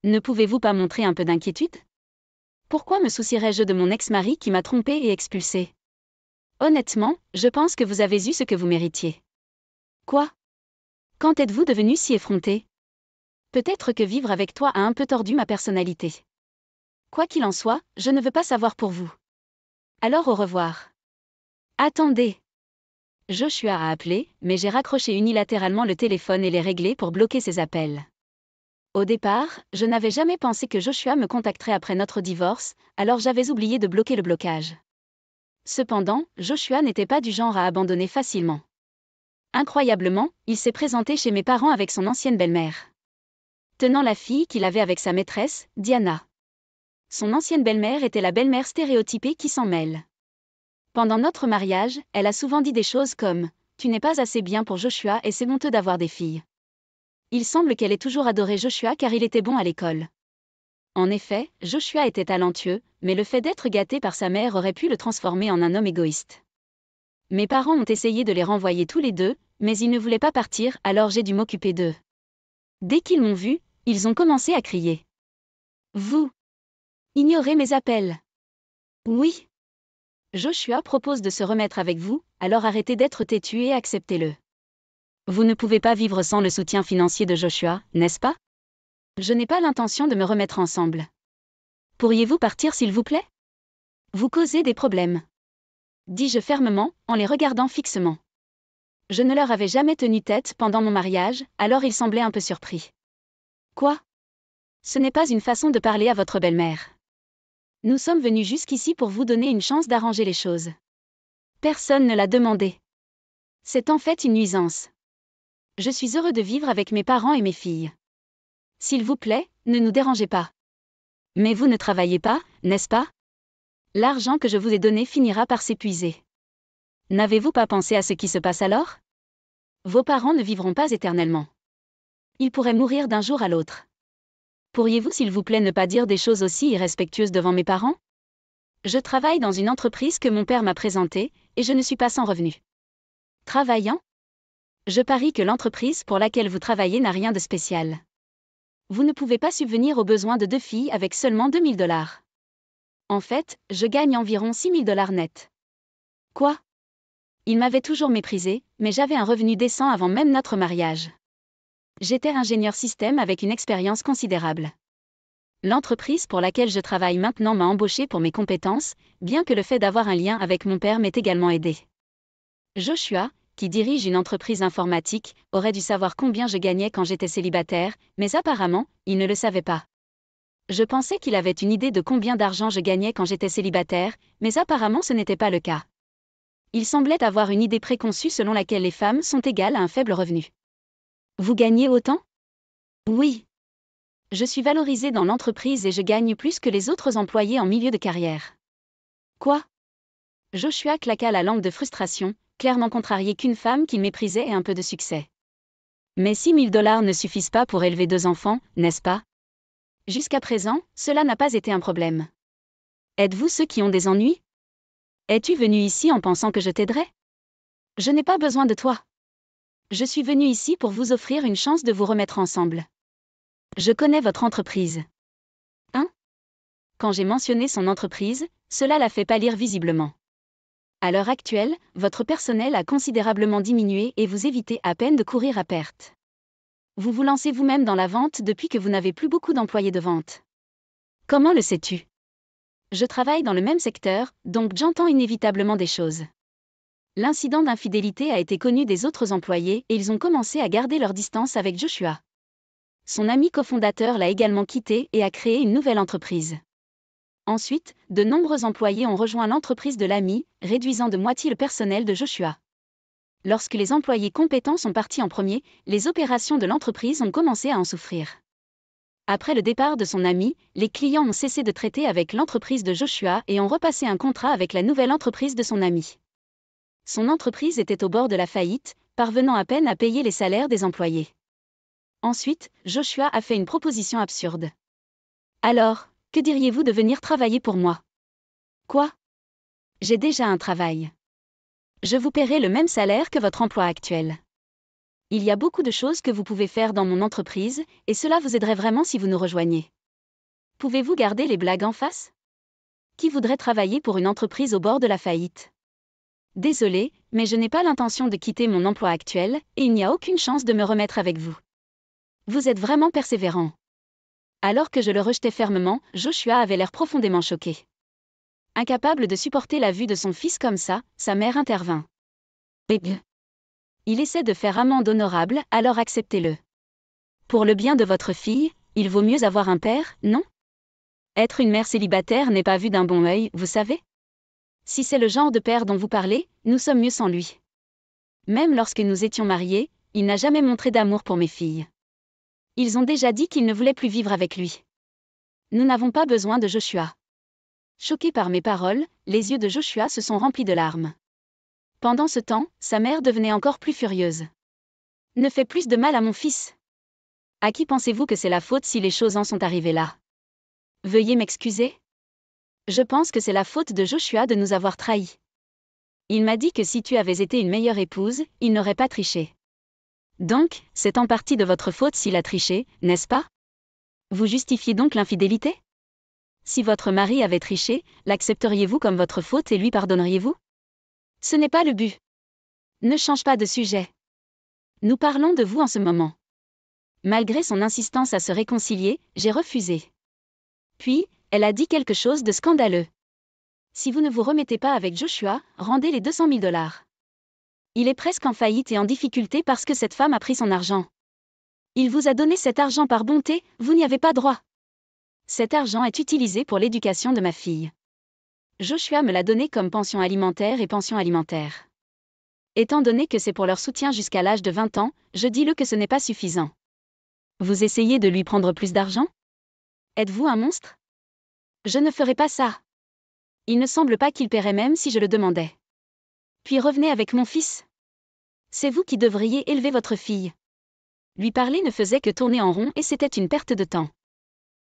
Ne pouvez-vous pas montrer un peu d'inquiétude? Pourquoi me soucierais-je de mon ex-mari qui m'a trompée et expulsée? Honnêtement, je pense que vous avez eu ce que vous méritiez. Quoi? Quand êtes-vous devenu si effronté? Peut-être que vivre avec toi a un peu tordu ma personnalité. Quoi qu'il en soit, je ne veux pas savoir pour vous. Alors au revoir. Attendez. Joshua a appelé, mais j'ai raccroché unilatéralement le téléphone et l'ai réglé pour bloquer ses appels. Au départ, je n'avais jamais pensé que Joshua me contacterait après notre divorce, alors j'avais oublié de bloquer le blocage. Cependant, Joshua n'était pas du genre à abandonner facilement. Incroyablement, il s'est présenté chez mes parents avec son ancienne belle-mère. Tenant la fille qu'il avait avec sa maîtresse, Diana. Son ancienne belle-mère était la belle-mère stéréotypée qui s'en mêle. Pendant notre mariage, elle a souvent dit des choses comme « Tu n'es pas assez bien pour Joshua et c'est honteux d'avoir des filles ». Il semble qu'elle ait toujours adoré Joshua car il était bon à l'école. En effet, Joshua était talentueux, mais le fait d'être gâté par sa mère aurait pu le transformer en un homme égoïste. Mes parents ont essayé de les renvoyer tous les deux, mais ils ne voulaient pas partir, alors j'ai dû m'occuper d'eux. Dès qu'ils m'ont vu, ils ont commencé à crier. Vous ignorez mes appels. Oui. Joshua propose de se remettre avec vous, alors arrêtez d'être têtu et acceptez-le. Vous ne pouvez pas vivre sans le soutien financier de Joshua, n'est-ce pas? Je n'ai pas l'intention de me remettre ensemble. Pourriez-vous partir s'il vous plaît? Vous causez des problèmes. Dis-je fermement, en les regardant fixement. Je ne leur avais jamais tenu tête pendant mon mariage, alors ils semblaient un peu surpris. Quoi? Ce n'est pas une façon de parler à votre belle-mère. Nous sommes venus jusqu'ici pour vous donner une chance d'arranger les choses. Personne ne l'a demandé. C'est en fait une nuisance. Je suis heureux de vivre avec mes parents et mes filles. S'il vous plaît, ne nous dérangez pas. Mais vous ne travaillez pas, n'est-ce pas? L'argent que je vous ai donné finira par s'épuiser. N'avez-vous pas pensé à ce qui se passe alors? Vos parents ne vivront pas éternellement. Ils pourraient mourir d'un jour à l'autre. Pourriez-vous s'il vous plaît ne pas dire des choses aussi irrespectueuses devant mes parents? Je travaille dans une entreprise que mon père m'a présentée, et je ne suis pas sans revenu. Travaillant? Je parie que l'entreprise pour laquelle vous travaillez n'a rien de spécial. Vous ne pouvez pas subvenir aux besoins de 2 filles avec seulement 2000 $. En fait, je gagne environ 6000 $ net. Quoi? Il m'avait toujours méprisé, mais j'avais un revenu décent avant même notre mariage. J'étais ingénieur système avec une expérience considérable. L'entreprise pour laquelle je travaille maintenant m'a embauché pour mes compétences, bien que le fait d'avoir un lien avec mon père m'ait également aidé. Joshua, qui dirige une entreprise informatique, aurait dû savoir combien je gagnais quand j'étais célibataire, mais apparemment, il ne le savait pas. Je pensais qu'il avait une idée de combien d'argent je gagnais quand j'étais célibataire, mais apparemment ce n'était pas le cas. Il semblait avoir une idée préconçue selon laquelle les femmes sont égales à un faible revenu. Vous gagnez autant? Oui. Je suis valorisé dans l'entreprise et je gagne plus que les autres employés en milieu de carrière. Quoi? Joshua claqua la langue de frustration, clairement contrarié qu'une femme qu'il méprisait ait un peu de succès. Mais 6000 $ ne suffisent pas pour élever 2 enfants, n'est-ce pas? Jusqu'à présent, cela n'a pas été un problème. Êtes-vous ceux qui ont des ennuis? Es-tu venu ici en pensant que je t'aiderais? Je n'ai pas besoin de toi. Je suis venu ici pour vous offrir une chance de vous remettre ensemble. Je connais votre entreprise. Hein? Quand j'ai mentionné son entreprise, cela l'a fait pâlir visiblement. À l'heure actuelle, votre personnel a considérablement diminué et vous évitez à peine de courir à perte. Vous vous lancez vous-même dans la vente depuis que vous n'avez plus beaucoup d'employés de vente. Comment le sais-tu? Je travaille dans le même secteur, donc j'entends inévitablement des choses. L'incident d'infidélité a été connu des autres employés et ils ont commencé à garder leur distance avec Joshua. Son ami cofondateur l'a également quitté et a créé une nouvelle entreprise. Ensuite, de nombreux employés ont rejoint l'entreprise de l'ami, réduisant de moitié le personnel de Joshua. Lorsque les employés compétents sont partis en premier, les opérations de l'entreprise ont commencé à en souffrir. Après le départ de son ami, les clients ont cessé de traiter avec l'entreprise de Joshua et ont repassé un contrat avec la nouvelle entreprise de son ami. Son entreprise était au bord de la faillite, parvenant à peine à payer les salaires des employés. Ensuite, Joshua a fait une proposition absurde. Alors, que diriez-vous de venir travailler pour moi? Quoi? J'ai déjà un travail. Je vous paierai le même salaire que votre emploi actuel. Il y a beaucoup de choses que vous pouvez faire dans mon entreprise, et cela vous aiderait vraiment si vous nous rejoigniez. Pouvez-vous garder les blagues en face? Qui voudrait travailler pour une entreprise au bord de la faillite? Désolé, mais je n'ai pas l'intention de quitter mon emploi actuel, et il n'y a aucune chance de me remettre avec vous. Vous êtes vraiment persévérant. Alors que je le rejetais fermement, Joshua avait l'air profondément choqué. Incapable de supporter la vue de son fils comme ça, sa mère intervint. Il essaie de faire amende honorable, alors acceptez-le. Pour le bien de votre fille, il vaut mieux avoir un père, non? Être une mère célibataire n'est pas vu d'un bon œil, vous savez? Si c'est le genre de père dont vous parlez, nous sommes mieux sans lui. Même lorsque nous étions mariés, il n'a jamais montré d'amour pour mes filles. Ils ont déjà dit qu'ils ne voulaient plus vivre avec lui. Nous n'avons pas besoin de Joshua. Choqué par mes paroles, les yeux de Joshua se sont remplis de larmes. Pendant ce temps, sa mère devenait encore plus furieuse. Ne fais plus de mal à mon fils. À qui pensez-vous que c'est la faute si les choses en sont arrivées là? Veuillez m'excuser. Je pense que c'est la faute de Joshua de nous avoir trahis. Il m'a dit que si tu avais été une meilleure épouse, il n'aurait pas triché. Donc, c'est en partie de votre faute s'il a triché, n'est-ce pas? Vous justifiez donc l'infidélité? Si votre mari avait triché, l'accepteriez-vous comme votre faute et lui pardonneriez-vous? Ce n'est pas le but. Ne change pas de sujet. Nous parlons de vous en ce moment. Malgré son insistance à se réconcilier, j'ai refusé. Puis, elle a dit quelque chose de scandaleux. Si vous ne vous remettez pas avec Joshua, rendez les 200 000 $. Il est presque en faillite et en difficulté parce que cette femme a pris son argent. Il vous a donné cet argent par bonté, vous n'y avez pas droit. Cet argent est utilisé pour l'éducation de ma fille. Joshua me l'a donné comme pension alimentaire et pension alimentaire. Étant donné que c'est pour leur soutien jusqu'à l'âge de 20 ans, je dis-le que ce n'est pas suffisant. Vous essayez de lui prendre plus d'argent? Êtes-vous un monstre? Je ne ferai pas ça. Il ne semble pas qu'il paierait même si je le demandais. Puis revenez avec mon fils. C'est vous qui devriez élever votre fille. Lui parler ne faisait que tourner en rond et c'était une perte de temps.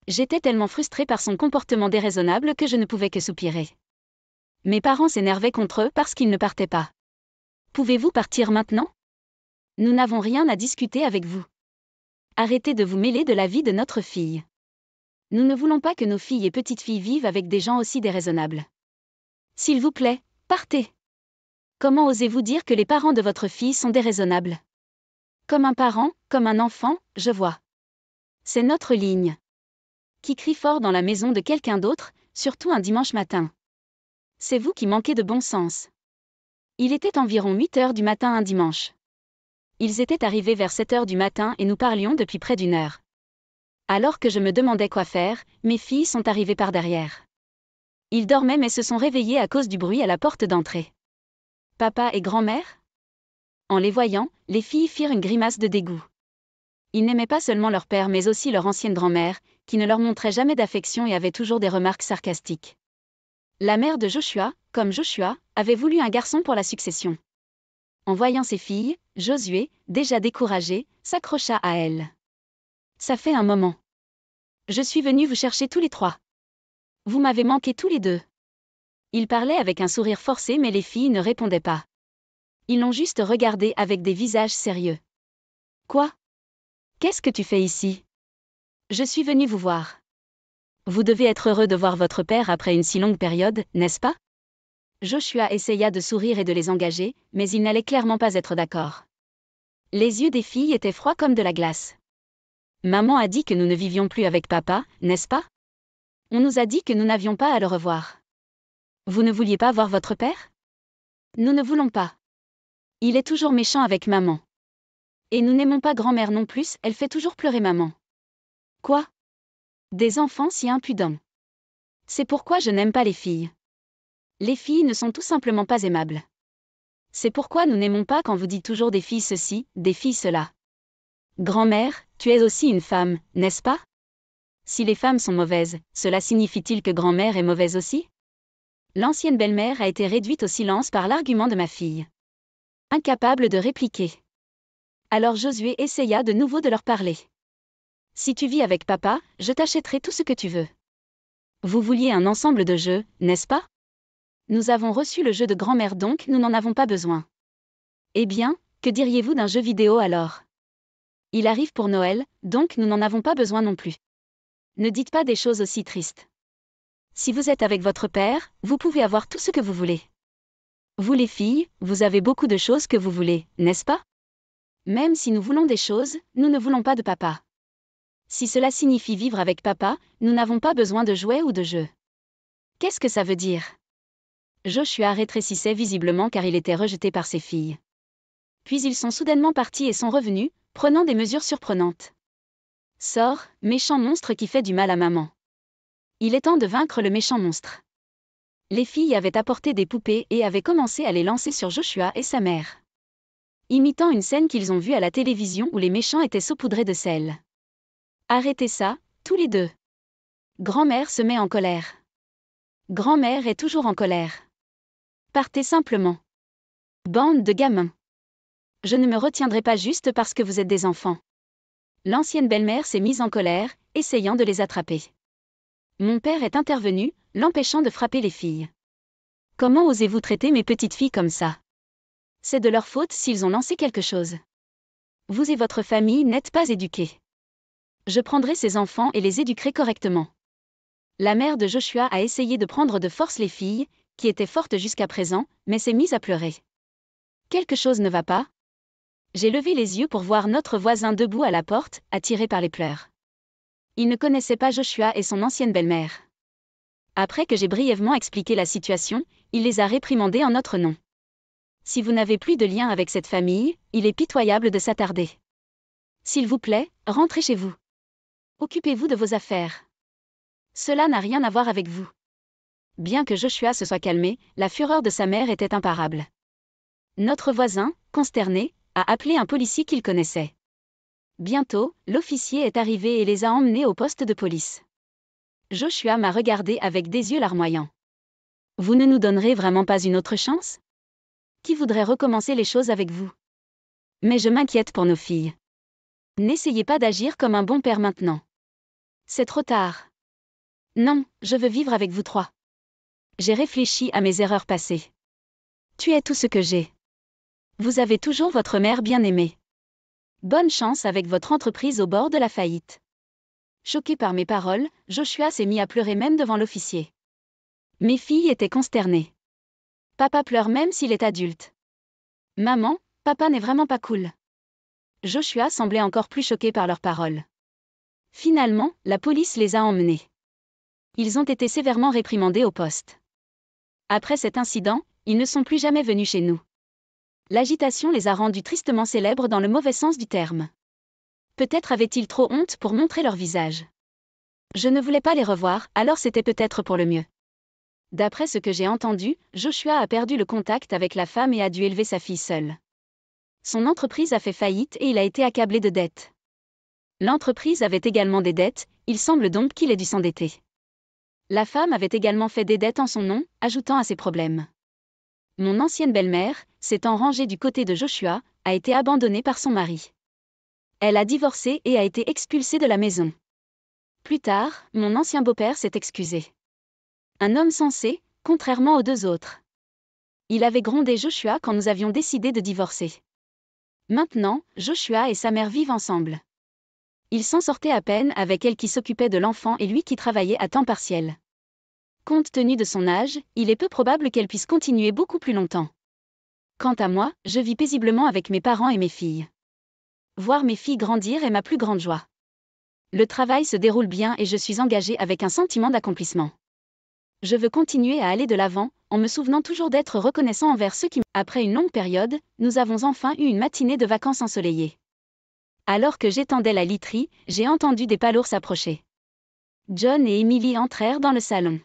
J'étais tellement frustrée par son comportement déraisonnable que je ne pouvais que soupirer. Mes parents s'énervaient contre eux parce qu'ils ne partaient pas. Pouvez-vous partir maintenant? Nous n'avons rien à discuter avec vous. Arrêtez de vous mêler de la vie de notre fille. Nous ne voulons pas que nos filles et petites-filles vivent avec des gens aussi déraisonnables. S'il vous plaît, partez. Comment osez-vous dire que les parents de votre fille sont déraisonnables? Comme un parent, comme un enfant, je vois. C'est notre ligne. Qui crie fort dans la maison de quelqu'un d'autre, surtout un dimanche matin. C'est vous qui manquez de bon sens. Il était environ 8 heures du matin un dimanche. Ils étaient arrivés vers 7 heures du matin et nous parlions depuis près d'une heure. Alors que je me demandais quoi faire, mes filles sont arrivées par derrière. Ils dormaient mais se sont réveillés à cause du bruit à la porte d'entrée. Papa et grand-mère? En les voyant, les filles firent une grimace de dégoût. Ils n'aimaient pas seulement leur père mais aussi leur ancienne grand-mère, qui ne leur montrait jamais d'affection et avait toujours des remarques sarcastiques. La mère de Joshua, comme Joshua, avait voulu un garçon pour la succession. En voyant ses filles, Josué, déjà découragé, s'accrocha à elle. Ça fait un moment. Je suis venu vous chercher tous les trois. Vous m'avez manqué tous les deux. Il parlait avec un sourire forcé mais les filles ne répondaient pas. Ils l'ont juste regardé avec des visages sérieux. Quoi? Qu'est-ce que tu fais ici? Je suis venu vous voir. Vous devez être heureux de voir votre père après une si longue période, n'est-ce pas? Joshua essaya de sourire et de les engager, mais il n'allait clairement pas être d'accord. Les yeux des filles étaient froids comme de la glace. Maman a dit que nous ne vivions plus avec papa, n'est-ce pas? On nous a dit que nous n'avions pas à le revoir. Vous ne vouliez pas voir votre père? Nous ne voulons pas. Il est toujours méchant avec maman. Et nous n'aimons pas grand-mère non plus, elle fait toujours pleurer maman. Quoi? Des enfants si impudents. C'est pourquoi je n'aime pas les filles. Les filles ne sont tout simplement pas aimables. C'est pourquoi nous n'aimons pas quand vous dites toujours des filles ceci, des filles cela. Grand-mère, tu es aussi une femme, n'est-ce pas? Si les femmes sont mauvaises, cela signifie-t-il que grand-mère est mauvaise aussi? L'ancienne belle-mère a été réduite au silence par l'argument de ma fille. Incapable de répliquer. Alors Josué essaya de nouveau de leur parler. Si tu vis avec papa, je t'achèterai tout ce que tu veux. Vous vouliez un ensemble de jeux, n'est-ce pas? Nous avons reçu le jeu de grand-mère donc nous n'en avons pas besoin. Eh bien, que diriez-vous d'un jeu vidéo alors? Il arrive pour Noël, donc nous n'en avons pas besoin non plus. Ne dites pas des choses aussi tristes. Si vous êtes avec votre père, vous pouvez avoir tout ce que vous voulez. Vous les filles, vous avez beaucoup de choses que vous voulez, n'est-ce pas? Même si nous voulons des choses, nous ne voulons pas de papa. Si cela signifie vivre avec papa, nous n'avons pas besoin de jouets ou de jeux. Qu'est-ce que ça veut dire? Joshua rétrécissait visiblement car il était rejeté par ses filles. Puis ils sont soudainement partis et sont revenus, prenant des mesures surprenantes. Sors, méchant monstre qui fait du mal à maman. Il est temps de vaincre le méchant monstre. Les filles avaient apporté des poupées et avaient commencé à les lancer sur Joshua et sa mère. Imitant une scène qu'ils ont vue à la télévision où les méchants étaient saupoudrés de sel. Arrêtez ça, tous les deux. Grand-mère se met en colère. Grand-mère est toujours en colère. Partez simplement. Bande de gamins. Je ne me retiendrai pas juste parce que vous êtes des enfants. L'ancienne belle-mère s'est mise en colère, essayant de les attraper. Mon père est intervenu, l'empêchant de frapper les filles. Comment osez-vous traiter mes petites filles comme ça? C'est de leur faute s'ils ont lancé quelque chose. Vous et votre famille n'êtes pas éduqués. Je prendrai ces enfants et les éduquerai correctement. La mère de Joshua a essayé de prendre de force les filles, qui étaient fortes jusqu'à présent, mais s'est mise à pleurer. Quelque chose ne va pas? J'ai levé les yeux pour voir notre voisin debout à la porte, attiré par les pleurs. Il ne connaissait pas Joshua et son ancienne belle-mère. Après que j'ai brièvement expliqué la situation, il les a réprimandés en notre nom. Si vous n'avez plus de lien avec cette famille, il est pitoyable de s'attarder. S'il vous plaît, rentrez chez vous. Occupez-vous de vos affaires. Cela n'a rien à voir avec vous. Bien que Joshua se soit calmé, la fureur de sa mère était imparable. Notre voisin, consterné, a appelé un policier qu'il connaissait. Bientôt, l'officier est arrivé et les a emmenés au poste de police. Joshua m'a regardé avec des yeux larmoyants. Vous ne nous donnerez vraiment pas une autre chance? Qui voudrait recommencer les choses avec vous? Mais je m'inquiète pour nos filles. N'essayez pas d'agir comme un bon père maintenant. C'est trop tard. Non, je veux vivre avec vous trois. J'ai réfléchi à mes erreurs passées. Tu es tout ce que j'ai. Vous avez toujours votre mère bien-aimée. Bonne chance avec votre entreprise au bord de la faillite. Choqué par mes paroles, Joshua s'est mis à pleurer même devant l'officier. Mes filles étaient consternées. Papa pleure même s'il est adulte. Maman, papa n'est vraiment pas cool. Joshua semblait encore plus choqué par leurs paroles. Finalement, la police les a emmenés. Ils ont été sévèrement réprimandés au poste. Après cet incident, ils ne sont plus jamais venus chez nous. L'agitation les a rendus tristement célèbres dans le mauvais sens du terme. Peut-être avaient-ils trop honte pour montrer leur visage. Je ne voulais pas les revoir, alors c'était peut-être pour le mieux. D'après ce que j'ai entendu, Joshua a perdu le contact avec la femme et a dû élever sa fille seule. Son entreprise a fait faillite et il a été accablé de dettes. L'entreprise avait également des dettes, il semble donc qu'il ait dû s'endetter. La femme avait également fait des dettes en son nom, ajoutant à ses problèmes. Mon ancienne belle-mère, s'étant rangée du côté de Joshua, a été abandonnée par son mari. Elle a divorcé et a été expulsée de la maison. Plus tard, mon ancien beau-père s'est excusé. Un homme sensé, contrairement aux deux autres. Il avait grondé Joshua quand nous avions décidé de divorcer. Maintenant, Joshua et sa mère vivent ensemble. Il s'en sortait à peine avec elle qui s'occupait de l'enfant et lui qui travaillait à temps partiel. Compte tenu de son âge, il est peu probable qu'elle puisse continuer beaucoup plus longtemps. Quant à moi, je vis paisiblement avec mes parents et mes filles. Voir mes filles grandir est ma plus grande joie. Le travail se déroule bien et je suis engagée avec un sentiment d'accomplissement. Je veux continuer à aller de l'avant, en me souvenant toujours d'être reconnaissant envers ceux qui... Après une longue période, nous avons enfin eu une matinée de vacances ensoleillée. Alors que j'étendais la literie, j'ai entendu des palours s'approcher. John et Emily entrèrent dans le salon.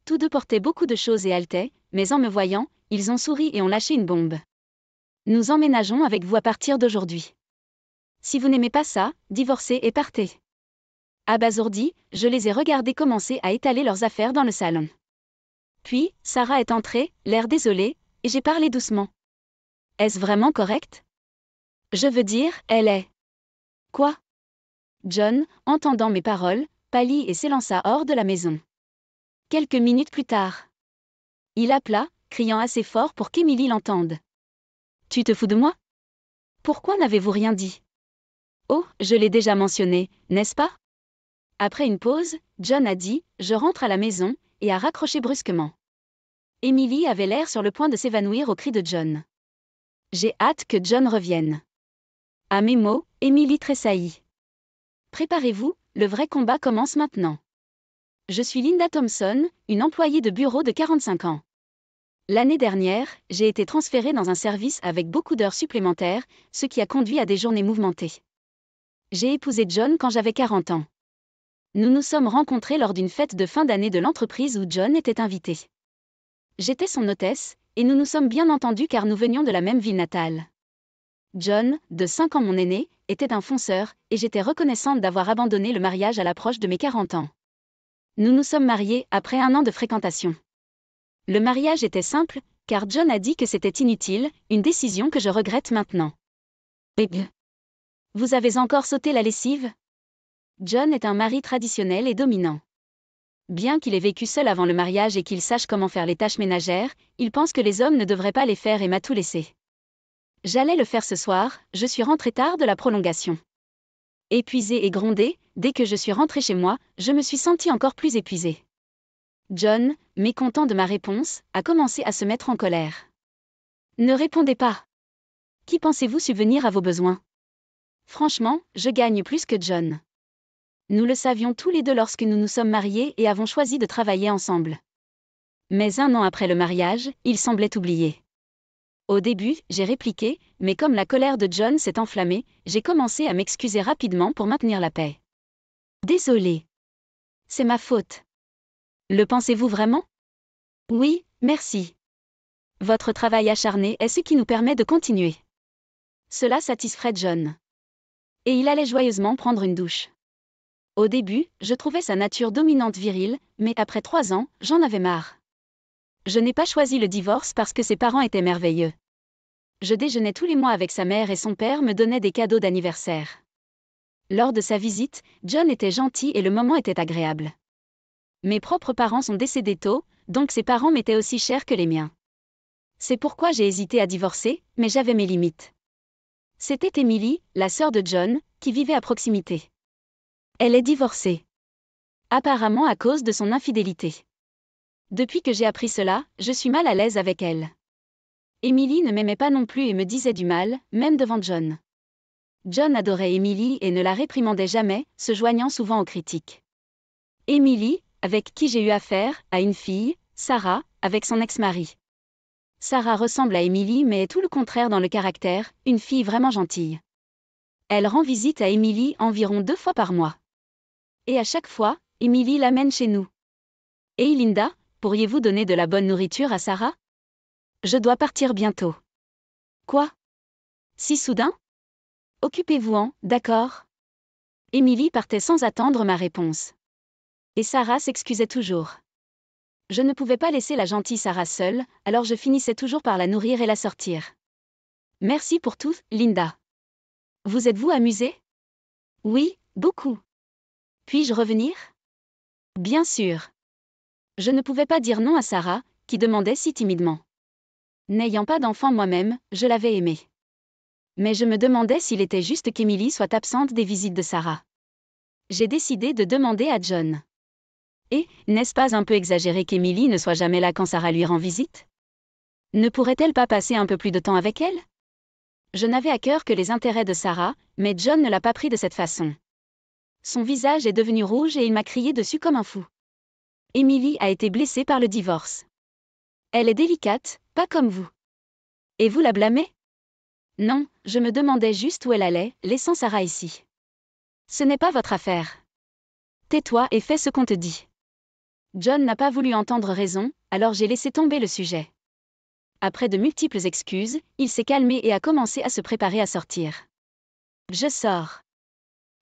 Tous deux portaient beaucoup de choses et haletaient, mais en me voyant, ils ont souri et ont lâché une bombe. Nous emménageons avec vous à partir d'aujourd'hui. Si vous n'aimez pas ça, divorcez et partez. Abasourdi, je les ai regardés commencer à étaler leurs affaires dans le salon. Puis, Sarah est entrée, l'air désolée, et j'ai parlé doucement. Est-ce vraiment correct? Je veux dire, elle est. Quoi? John, entendant mes paroles, pâlit et s'élança hors de la maison. Quelques minutes plus tard. Il appela, criant assez fort pour qu'Emily l'entende. Tu te fous de moi? Pourquoi n'avez-vous rien dit? Oh, je l'ai déjà mentionné, n'est-ce pas? Après une pause, John a dit « Je rentre à la maison » et a raccroché brusquement. Emily avait l'air sur le point de s'évanouir au cri de John. J'ai hâte que John revienne. À mes mots, Emily tressaillit. Préparez-vous, le vrai combat commence maintenant. Je suis Linda Thompson, une employée de bureau de 45 ans. L'année dernière, j'ai été transférée dans un service avec beaucoup d'heures supplémentaires, ce qui a conduit à des journées mouvementées. J'ai épousé John quand j'avais 40 ans. Nous nous sommes rencontrés lors d'une fête de fin d'année de l'entreprise où John était invité. J'étais son hôtesse, et nous nous sommes bien entendus car nous venions de la même ville natale. John, de 5 ans mon aîné, était un fonceur, et j'étais reconnaissante d'avoir abandonné le mariage à l'approche de mes 40 ans. Nous nous sommes mariés après 1 an de fréquentation. Le mariage était simple, car John a dit que c'était inutile, une décision que je regrette maintenant. Vous avez encore sauté la lessive? John est un mari traditionnel et dominant. Bien qu'il ait vécu seul avant le mariage et qu'il sache comment faire les tâches ménagères, il pense que les hommes ne devraient pas les faire et m'a tout laissé. J'allais le faire ce soir, je suis rentrée tard de la prolongation. Épuisée et grondée, dès que je suis rentrée chez moi, je me suis sentie encore plus épuisée. John, mécontent de ma réponse, a commencé à se mettre en colère. Ne répondez pas. Qui pensez-vous subvenir à vos besoins? Franchement, je gagne plus que John. Nous le savions tous les deux lorsque nous nous sommes mariés et avons choisi de travailler ensemble. Mais 1 an après le mariage, il semblait oublier. Au début, j'ai répliqué, mais comme la colère de John s'est enflammée, j'ai commencé à m'excuser rapidement pour maintenir la paix. Désolée. C'est ma faute. Le pensez-vous vraiment? Oui, merci. Votre travail acharné est ce qui nous permet de continuer. Cela satisferait John. Et il allait joyeusement prendre une douche. Au début, je trouvais sa nature dominante virile, mais après 3 ans, j'en avais marre. Je n'ai pas choisi le divorce parce que ses parents étaient merveilleux. Je déjeunais tous les mois avec sa mère et son père me donnait des cadeaux d'anniversaire. Lors de sa visite, John était gentil et le moment était agréable. Mes propres parents sont décédés tôt, donc ses parents m'étaient aussi chers que les miens. C'est pourquoi j'ai hésité à divorcer, mais j'avais mes limites. C'était Emily, la sœur de John, qui vivait à proximité. Elle est divorcée. Apparemment à cause de son infidélité. Depuis que j'ai appris cela, je suis mal à l'aise avec elle. Emily ne m'aimait pas non plus et me disait du mal, même devant John. John adorait Emily et ne la réprimandait jamais, se joignant souvent aux critiques. Emily, avec qui j'ai eu affaire, a une fille, Sarah, avec son ex-mari. Sarah ressemble à Emily mais est tout le contraire dans le caractère, une fille vraiment gentille. Elle rend visite à Emily environ 2 fois par mois. Et à chaque fois, Emily l'amène chez nous. Hey Linda, pourriez-vous donner de la bonne nourriture à Sarah? Je dois partir bientôt. Quoi? Si soudain? Occupez-vous-en, d'accord? Emily partait sans attendre ma réponse. Et Sarah s'excusait toujours. Je ne pouvais pas laisser la gentille Sarah seule, alors je finissais toujours par la nourrir et la sortir. Merci pour tout, Linda. Vous êtes-vous amusée? Oui, beaucoup. Puis-je revenir? Bien sûr. Je ne pouvais pas dire non à Sarah, qui demandait si timidement. N'ayant pas d'enfant moi-même, je l'avais aimée. Mais je me demandais s'il était juste qu'Emily soit absente des visites de Sarah. J'ai décidé de demander à John. Et, n'est-ce pas un peu exagéré qu'Emily ne soit jamais là quand Sarah lui rend visite? Ne pourrait-elle pas passer un peu plus de temps avec elle? Je n'avais à cœur que les intérêts de Sarah, mais John ne l'a pas pris de cette façon. Son visage est devenu rouge et il m'a crié dessus comme un fou. Emily a été blessée par le divorce. Elle est délicate, pas comme vous. Et vous la blâmez? Non, je me demandais juste où elle allait, laissant Sarah ici. Ce n'est pas votre affaire. Tais-toi et fais ce qu'on te dit. John n'a pas voulu entendre raison, alors j'ai laissé tomber le sujet. Après de multiples excuses, il s'est calmé et a commencé à se préparer à sortir. Je sors.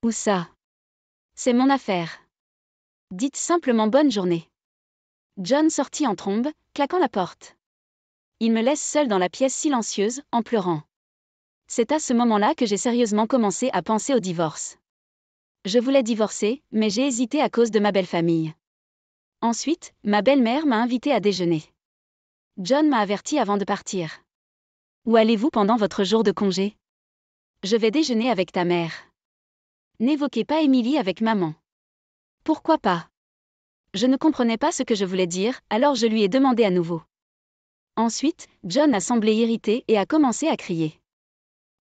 Où ça? C'est mon affaire. Dites simplement bonne journée. John sortit en trombe, claquant la porte. Il me laisse seule dans la pièce silencieuse, en pleurant. C'est à ce moment-là que j'ai sérieusement commencé à penser au divorce. Je voulais divorcer, mais j'ai hésité à cause de ma belle-famille. Ensuite, ma belle-mère m'a invité à déjeuner. John m'a averti avant de partir. Où allez-vous pendant votre jour de congé? Je vais déjeuner avec ta mère. N'évoquez pas Emily avec maman. Pourquoi pas? Je ne comprenais pas ce que je voulais dire, alors je lui ai demandé à nouveau. Ensuite, John a semblé irrité et a commencé à crier.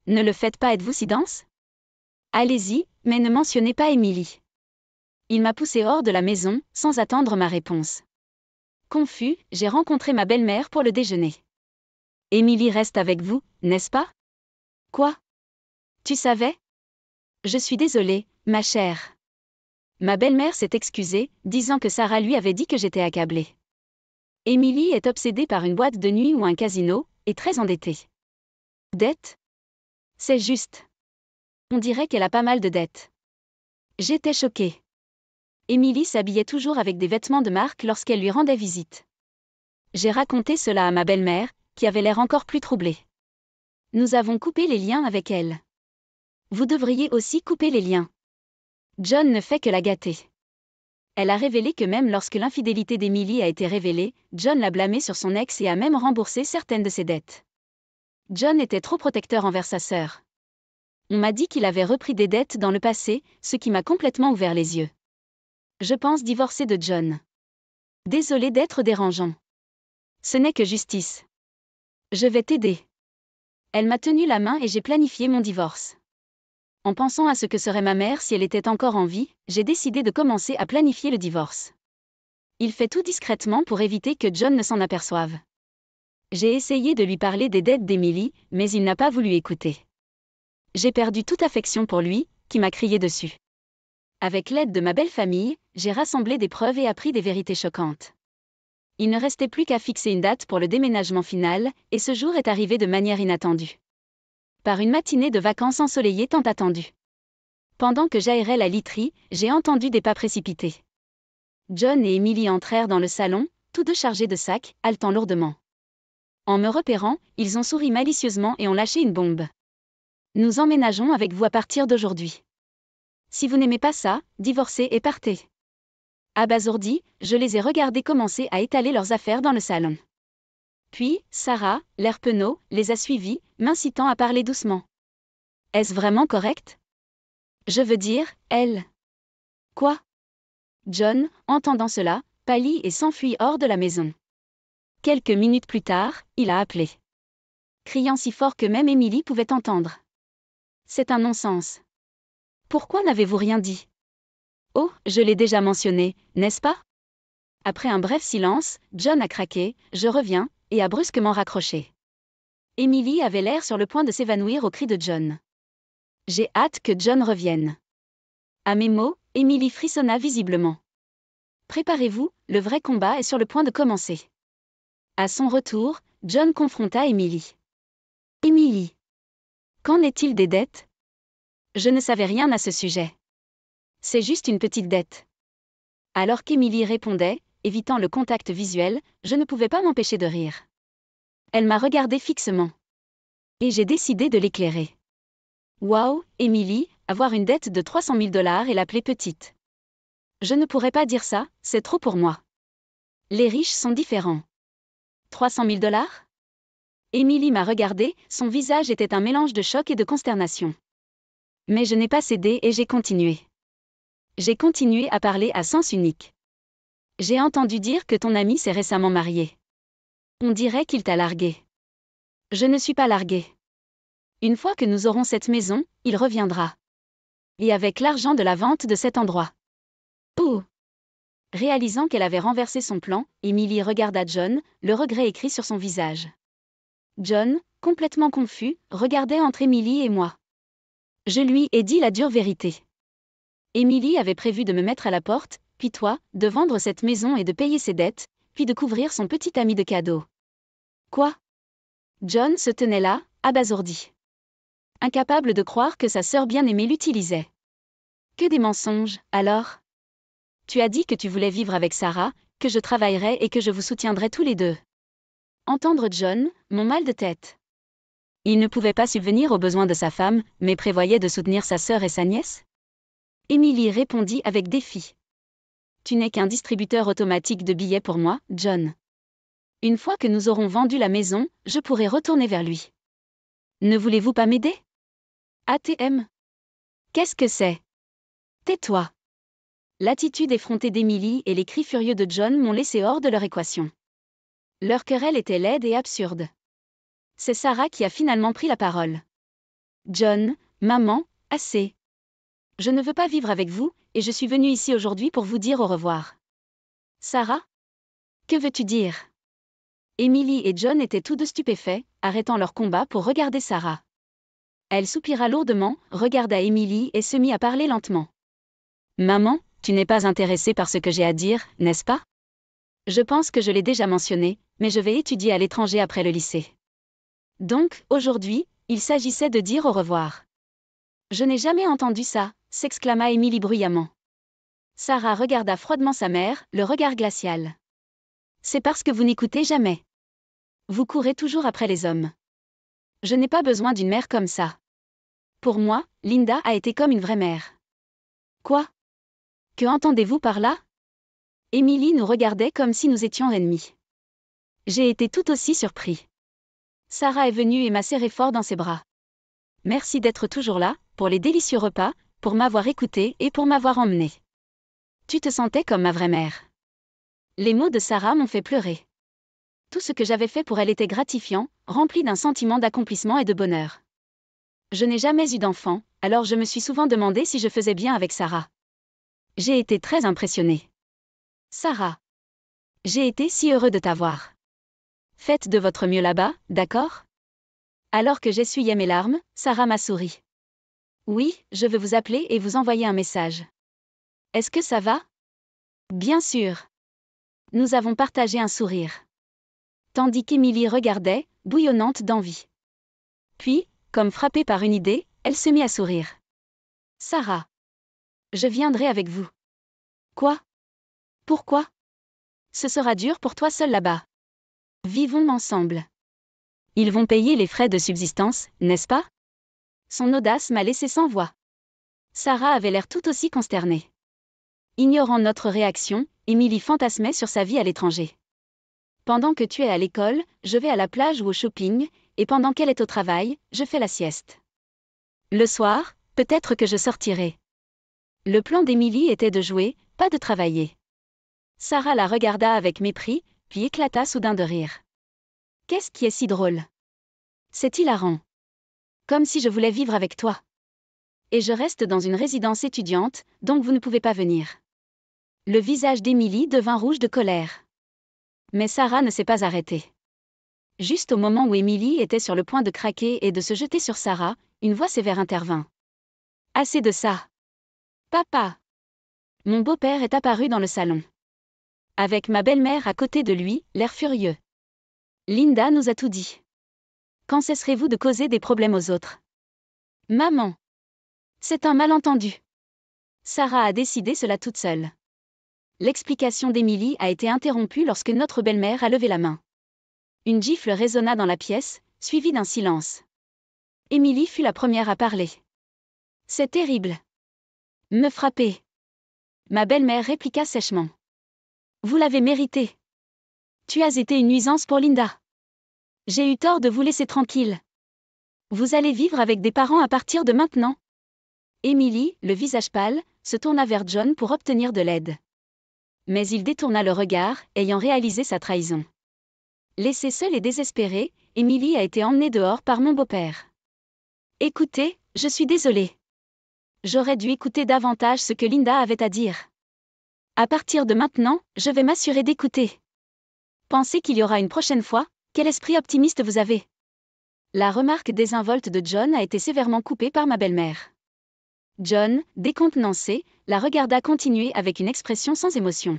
Ne le faites pas, êtes-vous si dense? Allez-y, mais ne mentionnez pas Emily. Il m'a poussé hors de la maison, sans attendre ma réponse. Confus, j'ai rencontré ma belle-mère pour le déjeuner. Emily reste avec vous, n'est-ce pas? Quoi? Tu savais? Je suis désolée, ma chère. Ma belle-mère s'est excusée, disant que Sarah lui avait dit que j'étais accablée. Emily est obsédée par une boîte de nuit ou un casino, et très endettée. Dettes? C'est juste. On dirait qu'elle a pas mal de dettes. J'étais choquée. Emily s'habillait toujours avec des vêtements de marque lorsqu'elle lui rendait visite. J'ai raconté cela à ma belle-mère, qui avait l'air encore plus troublée. Nous avons coupé les liens avec elle. Vous devriez aussi couper les liens. John ne fait que la gâter. Elle a révélé que même lorsque l'infidélité d'Emily a été révélée, John l'a blâmée sur son ex et a même remboursé certaines de ses dettes. John était trop protecteur envers sa sœur. On m'a dit qu'il avait repris des dettes dans le passé, ce qui m'a complètement ouvert les yeux. Je pense divorcer de John. Désolé d'être dérangeant. Ce n'est que justice. Je vais t'aider. Elle m'a tenu la main et j'ai planifié mon divorce. En pensant à ce que serait ma mère si elle était encore en vie, j'ai décidé de commencer à planifier le divorce. Il fait tout discrètement pour éviter que John ne s'en aperçoive. J'ai essayé de lui parler des dettes d'Emily, mais il n'a pas voulu écouter. J'ai perdu toute affection pour lui, qui m'a crié dessus. Avec l'aide de ma belle famille, j'ai rassemblé des preuves et appris des vérités choquantes. Il ne restait plus qu'à fixer une date pour le déménagement final, et ce jour est arrivé de manière inattendue. Par une matinée de vacances ensoleillée tant attendue. Pendant que j'aérais la literie, j'ai entendu des pas précipités. John et Emily entrèrent dans le salon, tous deux chargés de sacs, haletant lourdement. En me repérant, ils ont souri malicieusement et ont lâché une bombe. Nous emménageons avec vous à partir d'aujourd'hui. Si vous n'aimez pas ça, divorcez et partez. Abasourdi, je les ai regardés commencer à étaler leurs affaires dans le salon. Puis, Sarah, l'air penaud, les a suivis, m'incitant à parler doucement. Est-ce vraiment correct? Je veux dire, elle. Quoi? John, entendant cela, pâlit et s'enfuit hors de la maison. Quelques minutes plus tard, il a appelé. Criant si fort que même Emily pouvait entendre. C'est un non-sens. Pourquoi n'avez-vous rien dit? Oh, je l'ai déjà mentionné, n'est-ce pas? Après un bref silence, John a craqué, je reviens, et a brusquement raccroché. Emily avait l'air sur le point de s'évanouir au cri de John. J'ai hâte que John revienne. À mes mots, Emily frissonna visiblement. Préparez-vous, le vrai combat est sur le point de commencer. À son retour, John confronta Emily. Emily. Qu'en est-il des dettes? Je ne savais rien à ce sujet. C'est juste une petite dette. Alors qu'Emily répondait, évitant le contact visuel, je ne pouvais pas m'empêcher de rire. Elle m'a regardé fixement. Et j'ai décidé de l'éclairer. Waouh, Emily, avoir une dette de 300 000 $ et l'appeler petite. Je ne pourrais pas dire ça, c'est trop pour moi. Les riches sont différents. 300 000 $? Emily m'a regardé, son visage était un mélange de choc et de consternation. Mais je n'ai pas cédé et j'ai continué. J'ai continué à parler à sens unique. J'ai entendu dire que ton ami s'est récemment marié. On dirait qu'il t'a largué. Je ne suis pas larguée. Une fois que nous aurons cette maison, il reviendra. Et avec l'argent de la vente de cet endroit. Oh! Réalisant qu'elle avait renversé son plan, Emily regarda John, le regret écrit sur son visage. John, complètement confus, regardait entre Emily et moi. Je lui ai dit la dure vérité. Emily avait prévu de me mettre à la porte, puis toi, de vendre cette maison et de payer ses dettes, puis de couvrir son petit ami de cadeaux. Quoi? John se tenait là, abasourdi. Incapable de croire que sa sœur bien-aimée l'utilisait. Que des mensonges, alors? Tu as dit que tu voulais vivre avec Sarah, que je travaillerais et que je vous soutiendrais tous les deux. Entendre John, mon mal de tête. Il ne pouvait pas subvenir aux besoins de sa femme, mais prévoyait de soutenir sa sœur et sa nièce? Emily répondit avec défi. Tu n'es qu'un distributeur automatique de billets pour moi, John. Une fois que nous aurons vendu la maison, je pourrai retourner vers lui. Ne voulez-vous pas m'aider? ATM. Qu'est-ce que c'est? Tais-toi. L'attitude effrontée d'Emily et les cris furieux de John m'ont laissé hors de leur équation. Leur querelle était laide et absurde. C'est Sarah qui a finalement pris la parole. John, maman, assez. Je ne veux pas vivre avec vous, et je suis venue ici aujourd'hui pour vous dire au revoir. Sarah? Que veux-tu dire? Emily et John étaient tous deux stupéfaits, arrêtant leur combat pour regarder Sarah. Elle soupira lourdement, regarda Emily et se mit à parler lentement. Maman, tu n'es pas intéressée par ce que j'ai à dire, n'est-ce pas? Je pense que je l'ai déjà mentionné, mais je vais étudier à l'étranger après le lycée. Donc, aujourd'hui, il s'agissait de dire au revoir. Je n'ai jamais entendu ça, s'exclama Emily bruyamment. Sarah regarda froidement sa mère, le regard glacial. C'est parce que vous n'écoutez jamais. Vous courez toujours après les hommes. Je n'ai pas besoin d'une mère comme ça. Pour moi, Linda a été comme une vraie mère. Quoi? Que entendez-vous par là? Emily nous regardait comme si nous étions ennemis. J'ai été tout aussi surpris. Sarah est venue et m'a serré fort dans ses bras. Merci d'être toujours là, pour les délicieux repas, pour m'avoir écouté et pour m'avoir emmené. Tu te sentais comme ma vraie mère. Les mots de Sarah m'ont fait pleurer. Tout ce que j'avais fait pour elle était gratifiant, rempli d'un sentiment d'accomplissement et de bonheur. Je n'ai jamais eu d'enfant, alors je me suis souvent demandé si je faisais bien avec Sarah. J'ai été très impressionnée. Sarah. J'ai été si heureux de t'avoir. Faites de votre mieux là-bas, d'accord? Alors que j'essuyais mes larmes, Sarah m'a souri. Oui, je veux vous appeler et vous envoyer un message. Est-ce que ça va? Bien sûr. Nous avons partagé un sourire. Tandis qu'Émilie regardait, bouillonnante d'envie. Puis, comme frappée par une idée, elle se mit à sourire. Sarah. Je viendrai avec vous. Quoi? Pourquoi? Ce sera dur pour toi seule là-bas. Vivons ensemble. Ils vont payer les frais de subsistance, n'est-ce pas? Son audace m'a laissé sans voix. Sarah avait l'air tout aussi consternée. Ignorant notre réaction, Émilie fantasmait sur sa vie à l'étranger. Pendant que tu es à l'école, je vais à la plage ou au shopping, et pendant qu'elle est au travail, je fais la sieste. Le soir, peut-être que je sortirai. Le plan d'Émilie était de jouer, pas de travailler. Sarah la regarda avec mépris, puis éclata soudain de rire. Qu'est-ce qui est si drôle? C'est hilarant. Comme si je voulais vivre avec toi. Et je reste dans une résidence étudiante, donc vous ne pouvez pas venir. Le visage d'Émilie devint rouge de colère. Mais Sarah ne s'est pas arrêtée. Juste au moment où Émilie était sur le point de craquer et de se jeter sur Sarah, une voix sévère intervint. Assez de ça. Papa. Mon beau-père est apparu dans le salon. Avec ma belle-mère à côté de lui, l'air furieux. Linda nous a tout dit. Quand cesserez-vous de causer des problèmes aux autres? Maman. C'est un malentendu. Sarah a décidé cela toute seule. L'explication d'Émilie a été interrompue lorsque notre belle-mère a levé la main. Une gifle résonna dans la pièce, suivie d'un silence. Émilie fut la première à parler. C'est terrible. Me frapper. Ma belle-mère répliqua sèchement. Vous l'avez mérité. Tu as été une nuisance pour Linda. J'ai eu tort de vous laisser tranquille. Vous allez vivre avec des parents à partir de maintenant. Émilie, le visage pâle, se tourna vers John pour obtenir de l'aide. Mais il détourna le regard, ayant réalisé sa trahison. Laissée seule et désespérée, Émilie a été emmenée dehors par mon beau-père. Écoutez, je suis désolée. J'aurais dû écouter davantage ce que Linda avait à dire. À partir de maintenant, je vais m'assurer d'écouter. Pensez qu'il y aura une prochaine fois? Quel esprit optimiste vous avez? La remarque désinvolte de John a été sévèrement coupée par ma belle-mère. John, décontenancé, la regarda continuer avec une expression sans émotion.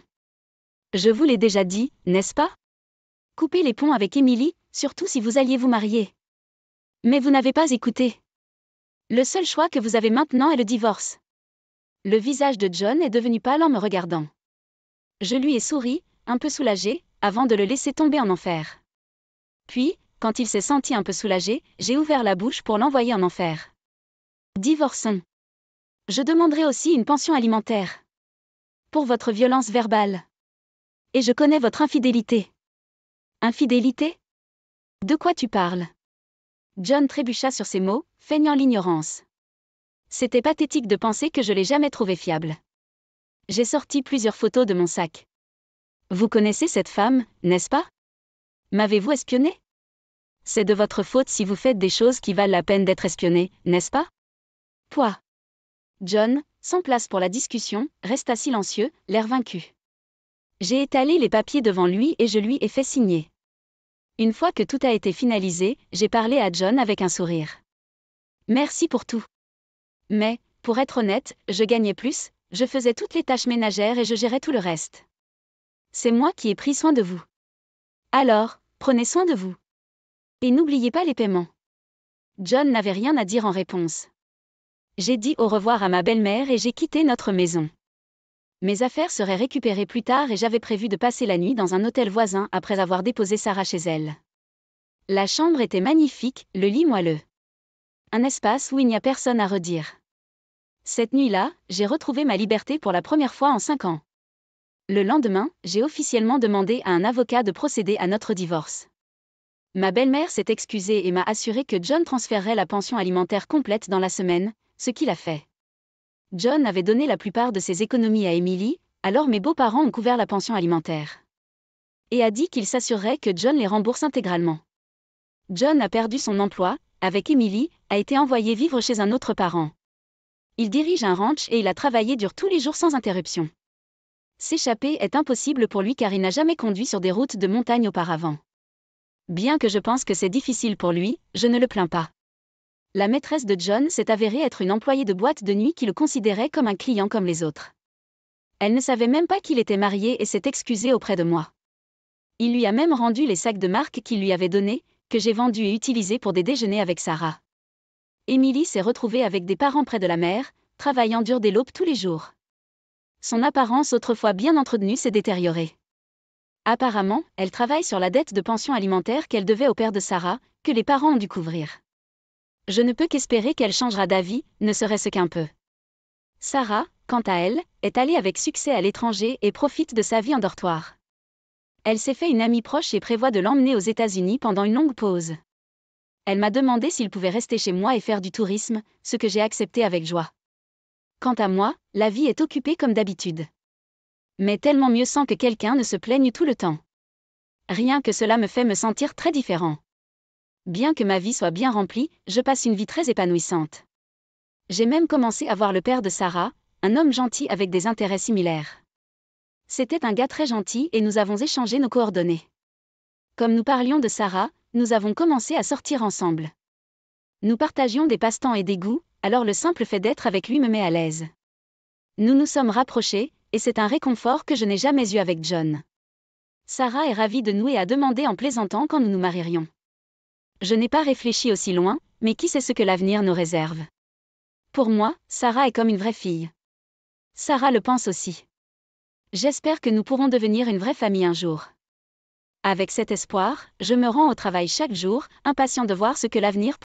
Je vous l'ai déjà dit, n'est-ce pas? Coupez les ponts avec Émilie, surtout si vous alliez vous marier. Mais vous n'avez pas écouté. Le seul choix que vous avez maintenant est le divorce. Le visage de John est devenu pâle en me regardant. Je lui ai souri, un peu soulagé, avant de le laisser tomber en enfer. Puis, quand il s'est senti un peu soulagé, j'ai ouvert la bouche pour l'envoyer en enfer. Divorçons. Je demanderai aussi une pension alimentaire. Pour votre violence verbale. Et je connais votre infidélité. Infidélité? De quoi tu parles? John trébucha sur ces mots, feignant l'ignorance. C'était pathétique de penser que je l'ai jamais trouvé fiable. J'ai sorti plusieurs photos de mon sac. Vous connaissez cette femme, n'est-ce pas? M'avez-vous espionné? C'est de votre faute si vous faites des choses qui valent la peine d'être espionnées, n'est-ce pas? Quoi? John, sans place pour la discussion, resta silencieux, l'air vaincu. J'ai étalé les papiers devant lui et je lui ai fait signer. Une fois que tout a été finalisé, j'ai parlé à John avec un sourire. Merci pour tout. Mais, pour être honnête, je gagnais plus, je faisais toutes les tâches ménagères et je gérais tout le reste. C'est moi qui ai pris soin de vous. Alors, prenez soin de vous. Et n'oubliez pas les paiements. John n'avait rien à dire en réponse. J'ai dit au revoir à ma belle-mère et j'ai quitté notre maison. Mes affaires seraient récupérées plus tard et j'avais prévu de passer la nuit dans un hôtel voisin après avoir déposé Sarah chez elle. La chambre était magnifique, le lit moelleux. Un espace où il n'y a personne à redire. Cette nuit-là, j'ai retrouvé ma liberté pour la première fois en 5 ans. Le lendemain, j'ai officiellement demandé à un avocat de procéder à notre divorce. Ma belle-mère s'est excusée et m'a assuré que John transférerait la pension alimentaire complète dans la semaine, ce qu'il a fait. John avait donné la plupart de ses économies à Emily, alors mes beaux-parents ont couvert la pension alimentaire. Et a dit qu'il s'assurerait que John les rembourse intégralement. John a perdu son emploi, avec Emily, a été envoyé vivre chez un autre parent. Il dirige un ranch et il a travaillé dur tous les jours sans interruption. S'échapper est impossible pour lui car il n'a jamais conduit sur des routes de montagne auparavant. Bien que je pense que c'est difficile pour lui, je ne le plains pas. La maîtresse de John s'est avérée être une employée de boîte de nuit qui le considérait comme un client comme les autres. Elle ne savait même pas qu'il était marié et s'est excusée auprès de moi. Il lui a même rendu les sacs de marque qu'il lui avait donnés, que j'ai vendus et utilisés pour des déjeuners avec Sarah. Emily s'est retrouvée avec des parents près de la mer, travaillant dur dès l'aube tous les jours. Son apparence autrefois bien entretenue s'est détériorée. Apparemment, elle travaille sur la dette de pension alimentaire qu'elle devait au père de Sarah, que les parents ont dû couvrir. Je ne peux qu'espérer qu'elle changera d'avis, ne serait-ce qu'un peu. Sarah, quant à elle, est allée avec succès à l'étranger et profite de sa vie en dortoir. Elle s'est fait une amie proche et prévoit de l'emmener aux États-Unis pendant une longue pause. Elle m'a demandé s'il pouvait rester chez moi et faire du tourisme, ce que j'ai accepté avec joie. Quant à moi, la vie est occupée comme d'habitude. Mais tellement mieux sans que quelqu'un ne se plaigne tout le temps. Rien que cela me fait me sentir très différent. Bien que ma vie soit bien remplie, je passe une vie très épanouissante. J'ai même commencé à voir le père de Sarah, un homme gentil avec des intérêts similaires. C'était un gars très gentil et nous avons échangé nos coordonnées. Comme nous parlions de Sarah, nous avons commencé à sortir ensemble. Nous partagions des passe-temps et des goûts, alors le simple fait d'être avec lui me met à l'aise. Nous nous sommes rapprochés, et c'est un réconfort que je n'ai jamais eu avec John. Sarah est ravie de nous et a demandé en plaisantant quand nous nous marierions. Je n'ai pas réfléchi aussi loin, mais qui sait ce que l'avenir nous réserve. Pour moi, Sarah est comme une vraie fille. Sarah le pense aussi. J'espère que nous pourrons devenir une vraie famille un jour. Avec cet espoir, je me rends au travail chaque jour, impatient de voir ce que l'avenir